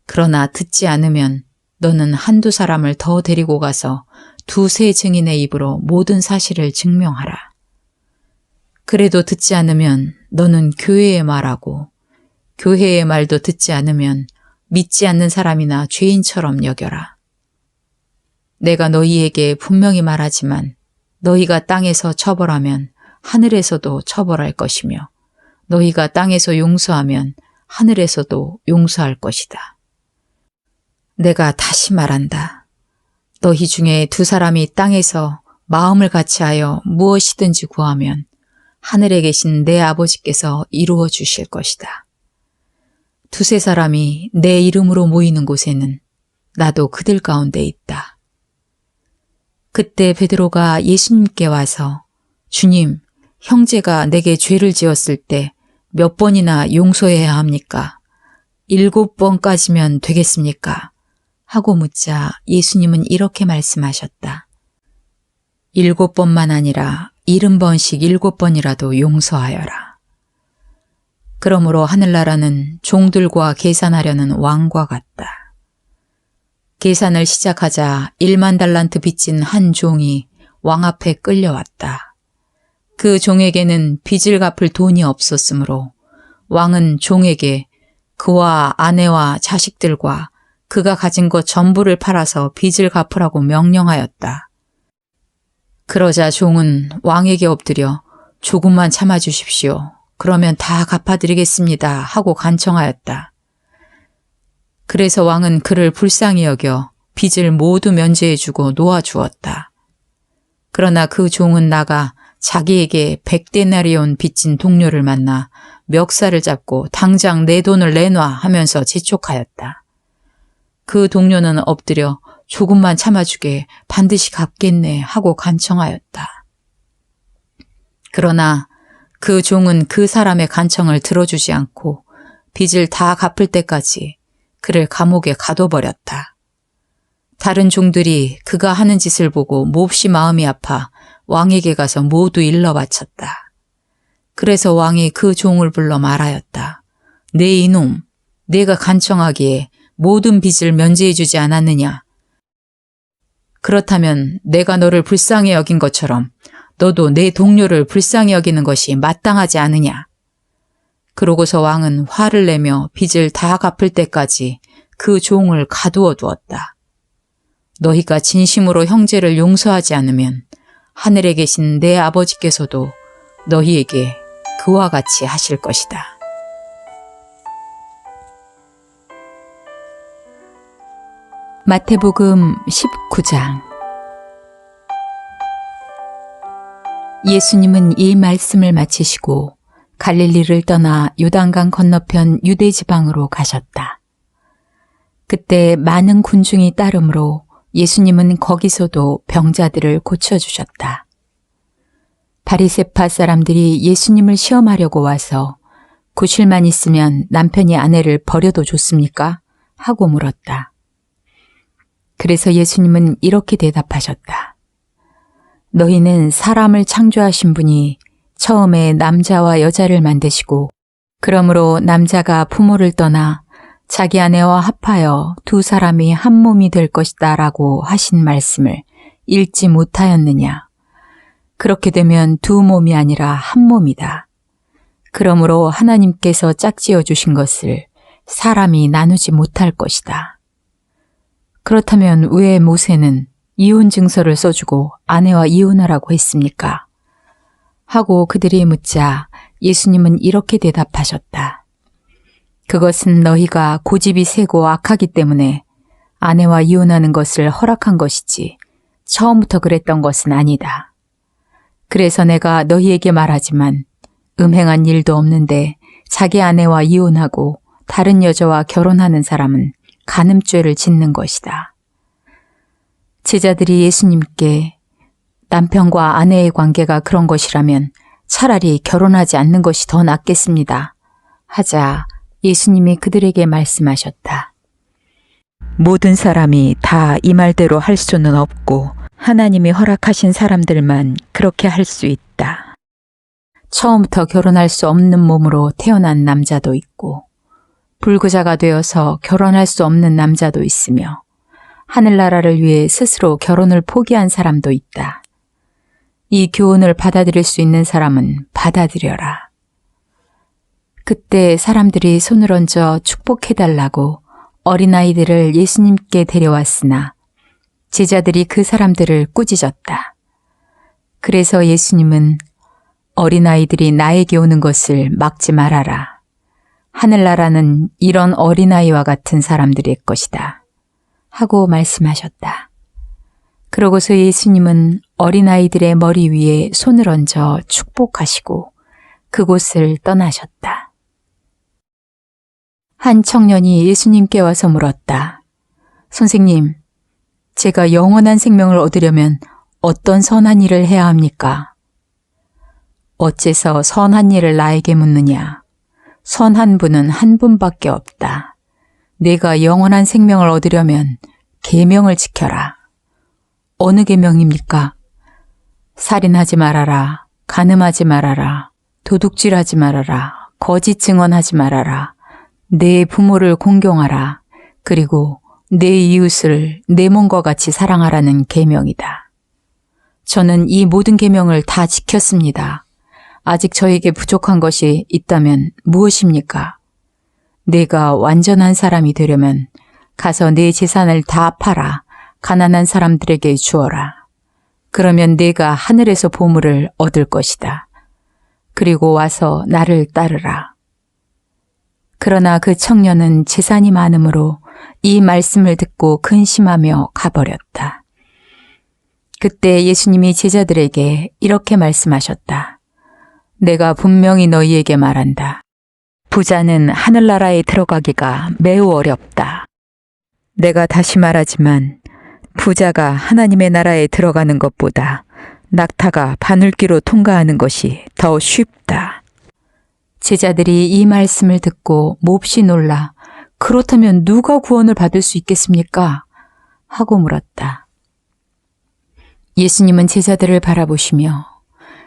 그러나 듣지 않으면 너는 한두 사람을 더 데리고 가서 두세 증인의 입으로 모든 사실을 증명하라. 그래도 듣지 않으면 너는 교회에 말하고 교회의 말도 듣지 않으면 믿지 않는 사람이나 죄인처럼 여겨라. 내가 너희에게 분명히 말하지만 너희가 땅에서 처벌하면 하늘에서도 처벌할 것이며 너희가 땅에서 용서하면 하늘에서도 용서할 것이다. 내가 다시 말한다. 너희 중에 두 사람이 땅에서 마음을 같이하여 무엇이든지 구하면 하늘에 계신 내 아버지께서 이루어 주실 것이다. 두세 사람이 내 이름으로 모이는 곳에는 나도 그들 가운데 있다. 그때 베드로가 예수님께 와서 주님, 형제가 내게 죄를 지었을 때 몇 번이나 용서해야 합니까? 7번까지면 되겠습니까? 하고 묻자 예수님은 이렇게 말씀하셨다. 7번만 아니라 70번씩 7번이라도 용서하여라. 그러므로 하늘나라는 종들과 계산하려는 왕과 같다. 계산을 시작하자 1만 달란트 빚진 한 종이 왕 앞에 끌려왔다. 그 종에게는 빚을 갚을 돈이 없었으므로 왕은 종에게 그와 아내와 자식들과 그가 가진 것 전부를 팔아서 빚을 갚으라고 명령하였다. 그러자 종은 왕에게 엎드려 조금만 참아주십시오. 그러면 다 갚아드리겠습니다. 하고 간청하였다. 그래서 왕은 그를 불쌍히 여겨 빚을 모두 면제해주고 놓아주었다. 그러나 그 종은 나가 자기에게 100데나리온 빚진 동료를 만나 멱살을 잡고 당장 내 돈을 내놔 하면서 재촉하였다. 그 동료는 엎드려 조금만 참아주게 반드시 갚겠네 하고 간청하였다. 그러나 그 종은 그 사람의 간청을 들어주지 않고 빚을 다 갚을 때까지 그를 감옥에 가둬버렸다. 다른 종들이 그가 하는 짓을 보고 몹시 마음이 아파 왕에게 가서 모두 일러 바쳤다. 그래서 왕이 그 종을 불러 말하였다. 네 이놈, 내가 간청하기에 모든 빚을 면제해 주지 않았느냐? 그렇다면 내가 너를 불쌍히 여긴 것처럼 너도 내 동료를 불쌍히 여기는 것이 마땅하지 않으냐? 그러고서 왕은 화를 내며 빚을 다 갚을 때까지 그 종을 가두어 두었다. 너희가 진심으로 형제를 용서하지 않으면 하늘에 계신 내 아버지께서도 너희에게 그와 같이 하실 것이다. 마태복음 19장. 예수님은 이 말씀을 마치시고 갈릴리를 떠나 요단강 건너편 유대 지방으로 가셨다. 그때 많은 군중이 따르므로 예수님은 거기서도 병자들을 고쳐주셨다. 바리새파 사람들이 예수님을 시험하려고 와서 구실만 있으면 남편이 아내를 버려도 좋습니까? 하고 물었다. 그래서 예수님은 이렇게 대답하셨다. 너희는 사람을 창조하신 분이 처음에 남자와 여자를 만드시고 그러므로 남자가 부모를 떠나 자기 아내와 합하여 두 사람이 한 몸이 될 것이다 라고 하신 말씀을 읽지 못하였느냐. 그렇게 되면 두 몸이 아니라 한 몸이다. 그러므로 하나님께서 짝지어 주신 것을 사람이 나누지 못할 것이다. 그렇다면 왜 모세는 이혼 증서를 써주고 아내와 이혼하라고 했습니까? 하고 그들이 묻자 예수님은 이렇게 대답하셨다. 그것은 너희가 고집이 세고 악하기 때문에 아내와 이혼하는 것을 허락한 것이지 처음부터 그랬던 것은 아니다. 그래서 내가 너희에게 말하지만 음행한 일도 없는데 자기 아내와 이혼하고 다른 여자와 결혼하는 사람은 간음죄를 짓는 것이다. 제자들이 예수님께 남편과 아내의 관계가 그런 것이라면 차라리 결혼하지 않는 것이 더 낫겠습니다. 하자 예수님이 그들에게 말씀하셨다. 모든 사람이 다 이 말대로 할 수는 없고 하나님이 허락하신 사람들만 그렇게 할 수 있다. 처음부터 결혼할 수 없는 몸으로 태어난 남자도 있고 불구자가 되어서 결혼할 수 없는 남자도 있으며 하늘나라를 위해 스스로 결혼을 포기한 사람도 있다. 이 교훈을 받아들일 수 있는 사람은 받아들여라. 그때 사람들이 손을 얹어 축복해달라고 어린아이들을 예수님께 데려왔으나 제자들이 그 사람들을 꾸짖었다. 그래서 예수님은 어린아이들이 나에게 오는 것을 막지 말아라. 하늘나라는 이런 어린아이와 같은 사람들의 것이다. 하고 말씀하셨다. 그러고서 예수님은 어린아이들의 머리 위에 손을 얹어 축복하시고 그곳을 떠나셨다. 한 청년이 예수님께 와서 물었다. 선생님, 제가 영원한 생명을 얻으려면 어떤 선한 일을 해야 합니까? 어째서 선한 일을 나에게 묻느냐? 선한 분은 한 분밖에 없다. 내가 영원한 생명을 얻으려면 계명을 지켜라. 어느 계명입니까? 살인하지 말아라. 간음하지 말아라. 도둑질하지 말아라. 거짓 증언하지 말아라. 내 부모를 공경하라. 그리고 내 이웃을 내 몸과 같이 사랑하라는 계명이다. 저는 이 모든 계명을 다 지켰습니다. 아직 저에게 부족한 것이 있다면 무엇입니까? 내가 완전한 사람이 되려면 가서 내 재산을 다 팔아 가난한 사람들에게 주어라. 그러면 내가 하늘에서 보물을 얻을 것이다. 그리고 와서 나를 따르라. 그러나 그 청년은 재산이 많으므로 이 말씀을 듣고 근심하며 가버렸다. 그때 예수님이 제자들에게 이렇게 말씀하셨다. 내가 분명히 너희에게 말한다. 부자는 하늘나라에 들어가기가 매우 어렵다. 내가 다시 말하지만 부자가 하나님의 나라에 들어가는 것보다 낙타가 바늘귀로 통과하는 것이 더 쉽다. 제자들이 이 말씀을 듣고 몹시 놀라 그렇다면 누가 구원을 받을 수 있겠습니까? 하고 물었다. 예수님은 제자들을 바라보시며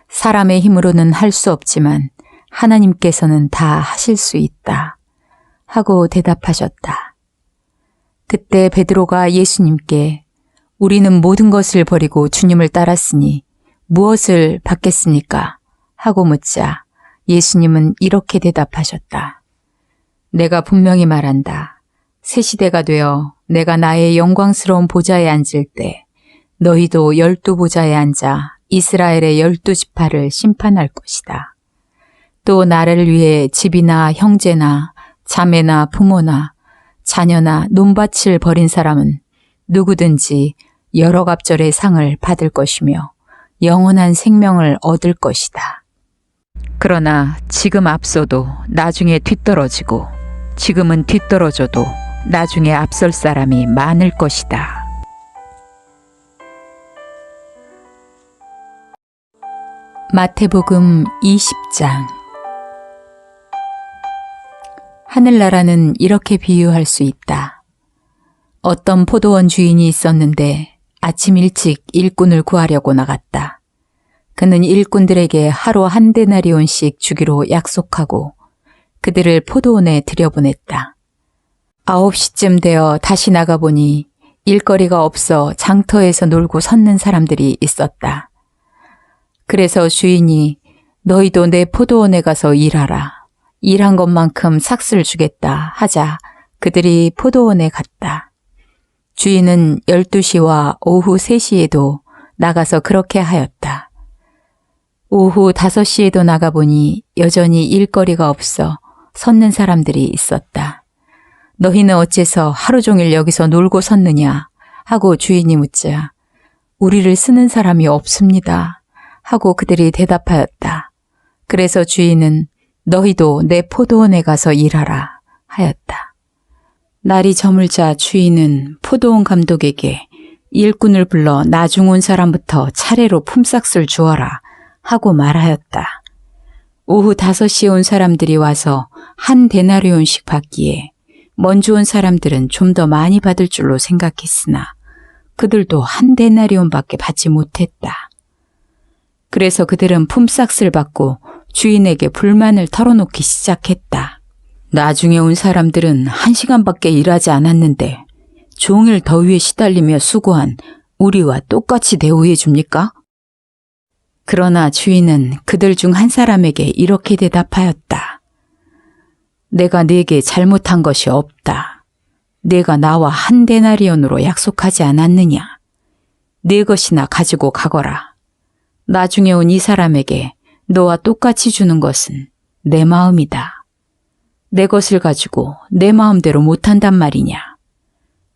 사람의 힘으로는 할 수 없지만 하나님께서는 다 하실 수 있다 하고 대답하셨다. 그때 베드로가 예수님께 우리는 모든 것을 버리고 주님을 따랐으니 무엇을 받겠습니까? 하고 묻자 예수님은 이렇게 대답하셨다. 내가 분명히 말한다. 새 시대가 되어 내가 나의 영광스러운 보좌에 앉을 때 너희도 12보좌에 앉아 이스라엘의 12지파를 심판할 것이다. 또 나를 위해 집이나 형제나 자매나 부모나 자녀나 논밭을 버린 사람은 누구든지 여러 갑절의 상을 받을 것이며 영원한 생명을 얻을 것이다. 그러나 지금 앞서도 나중에 뒤떨어지고 지금은 뒤떨어져도 나중에 앞설 사람이 많을 것이다. 마태복음 20장. 하늘나라는 이렇게 비유할 수 있다. 어떤 포도원 주인이 있었는데 아침 일찍 일꾼을 구하려고 나갔다. 그는 일꾼들에게 하루 한 데나리온씩 주기로 약속하고 그들을 포도원에 들여보냈다. 9시쯤 되어 다시 나가보니 일거리가 없어 장터에서 놀고 섰는 사람들이 있었다. 그래서 주인이 너희도 내 포도원에 가서 일하라. 일한 것만큼 삭스를 주겠다 하자 그들이 포도원에 갔다. 주인은 12시와 오후 3시에도 나가서 그렇게 하였다. 오후 5시에도 나가보니 여전히 일거리가 없어 섰는 사람들이 있었다. 너희는 어째서 하루 종일 여기서 놀고 섰느냐 하고 주인이 묻자 우리를 쓰는 사람이 없습니다 하고 그들이 대답하였다. 그래서 주인은 너희도 내 포도원에 가서 일하라 하였다. 날이 저물자 주인은 포도원 감독에게 일꾼을 불러 나중 온 사람부터 차례로 품삯을 주어라 하고 말하였다. 오후 5시에 온 사람들이 와서 한 데나리온씩 받기에 먼저 온 사람들은 좀 더 많이 받을 줄로 생각했으나 그들도 한 데나리온밖에 받지 못했다. 그래서 그들은 품삯을 받고 주인에게 불만을 털어놓기 시작했다. 나중에 온 사람들은 1시간밖에 일하지 않았는데 종일 더위에 시달리며 수고한 우리와 똑같이 대우해 줍니까? 그러나 주인은 그들 중 한 사람에게 이렇게 대답하였다. 내가 네게 잘못한 것이 없다. 네가 나와 한 데나리온으로 약속하지 않았느냐? 네 것이나 가지고 가거라. 나중에 온 이 사람에게 너와 똑같이 주는 것은 내 마음이다. 내 것을 가지고 내 마음대로 못한단 말이냐?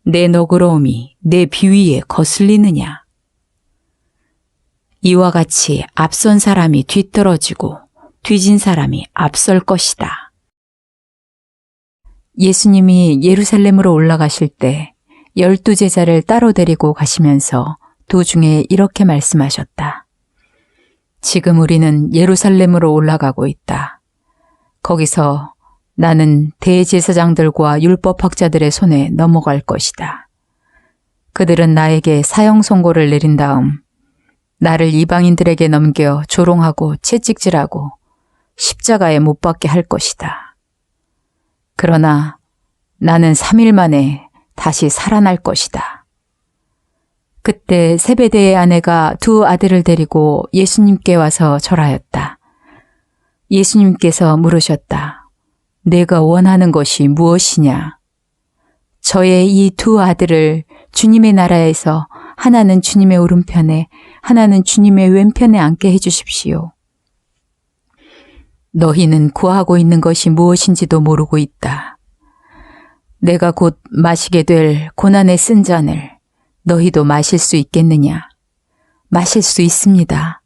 내 너그러움이 내 비위에 거슬리느냐? 이와 같이 앞선 사람이 뒤떨어지고 뒤진 사람이 앞설 것이다. 예수님이 예루살렘으로 올라가실 때 12제자를 따로 데리고 가시면서 도중에 이렇게 말씀하셨다. 지금 우리는 예루살렘으로 올라가고 있다. 거기서 나는 대제사장들과 율법학자들의 손에 넘어갈 것이다. 그들은 나에게 사형 선고를 내린 다음 나를 이방인들에게 넘겨 조롱하고 채찍질하고 십자가에 못 박게 할 것이다. 그러나 나는 3일 만에 다시 살아날 것이다. 그때 세베대의 아내가 2 아들을 데리고 예수님께 와서 절하였다. 예수님께서 물으셨다. 내가 원하는 것이 무엇이냐? 저의 이 2 아들을 주님의 나라에서 하나는 주님의 오른편에 하나는 주님의 왼편에 앉게 해주십시오. 너희는 구하고 있는 것이 무엇인지도 모르고 있다. 내가 곧 마시게 될 고난의 쓴 잔을 너희도 마실 수 있겠느냐? 마실 수 있습니다.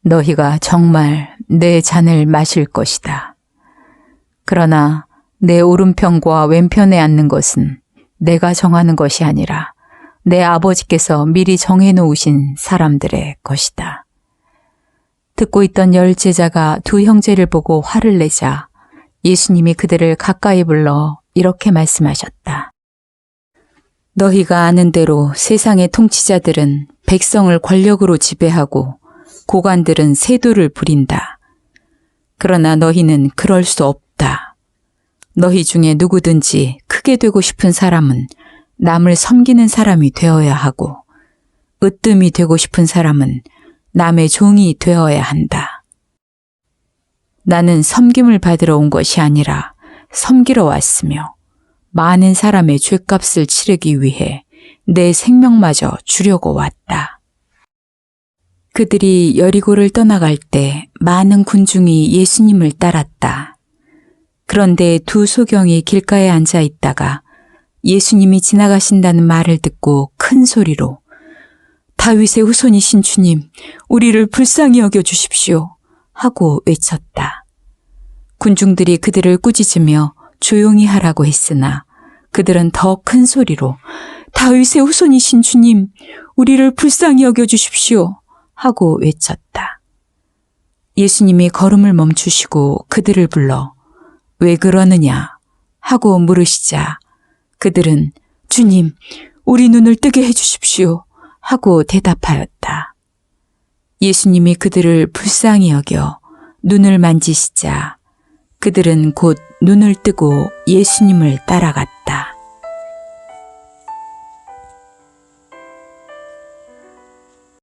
너희가 정말 내 잔을 마실 것이다. 그러나 내 오른편과 왼편에 앉는 것은 내가 정하는 것이 아니라 내 아버지께서 미리 정해놓으신 사람들의 것이다. 듣고 있던 10제자가 두 형제를 보고 화를 내자 예수님이 그들을 가까이 불러 이렇게 말씀하셨다. 너희가 아는 대로 세상의 통치자들은 백성을 권력으로 지배하고 고관들은 세도를 부린다. 그러나 너희는 그럴 수 없다. 너희 중에 누구든지 크게 되고 싶은 사람은 남을 섬기는 사람이 되어야 하고 으뜸이 되고 싶은 사람은 남의 종이 되어야 한다. 나는 섬김을 받으러 온 것이 아니라 섬기러 왔으며 많은 사람의 죗값을 치르기 위해 내 생명마저 주려고 왔다. 그들이 여리고를 떠나갈 때 많은 군중이 예수님을 따랐다. 그런데 두 소경이 길가에 앉아 있다가 예수님이 지나가신다는 말을 듣고 큰 소리로 다윗의 후손이신 주님, 우리를 불쌍히 여겨 주십시오 하고 외쳤다. 군중들이 그들을 꾸짖으며 조용히 하라고 했으나 그들은 더 큰 소리로 다윗의 후손이신 주님, 우리를 불쌍히 여겨 주십시오 하고 외쳤다. 예수님이 걸음을 멈추시고 그들을 불러 왜 그러느냐 하고 물으시자 그들은 주님, 우리 눈을 뜨게 해주십시오 하고 대답하였다. 예수님이 그들을 불쌍히 여겨 눈을 만지시자 그들은 곧 눈을 뜨고 예수님을 따라갔다.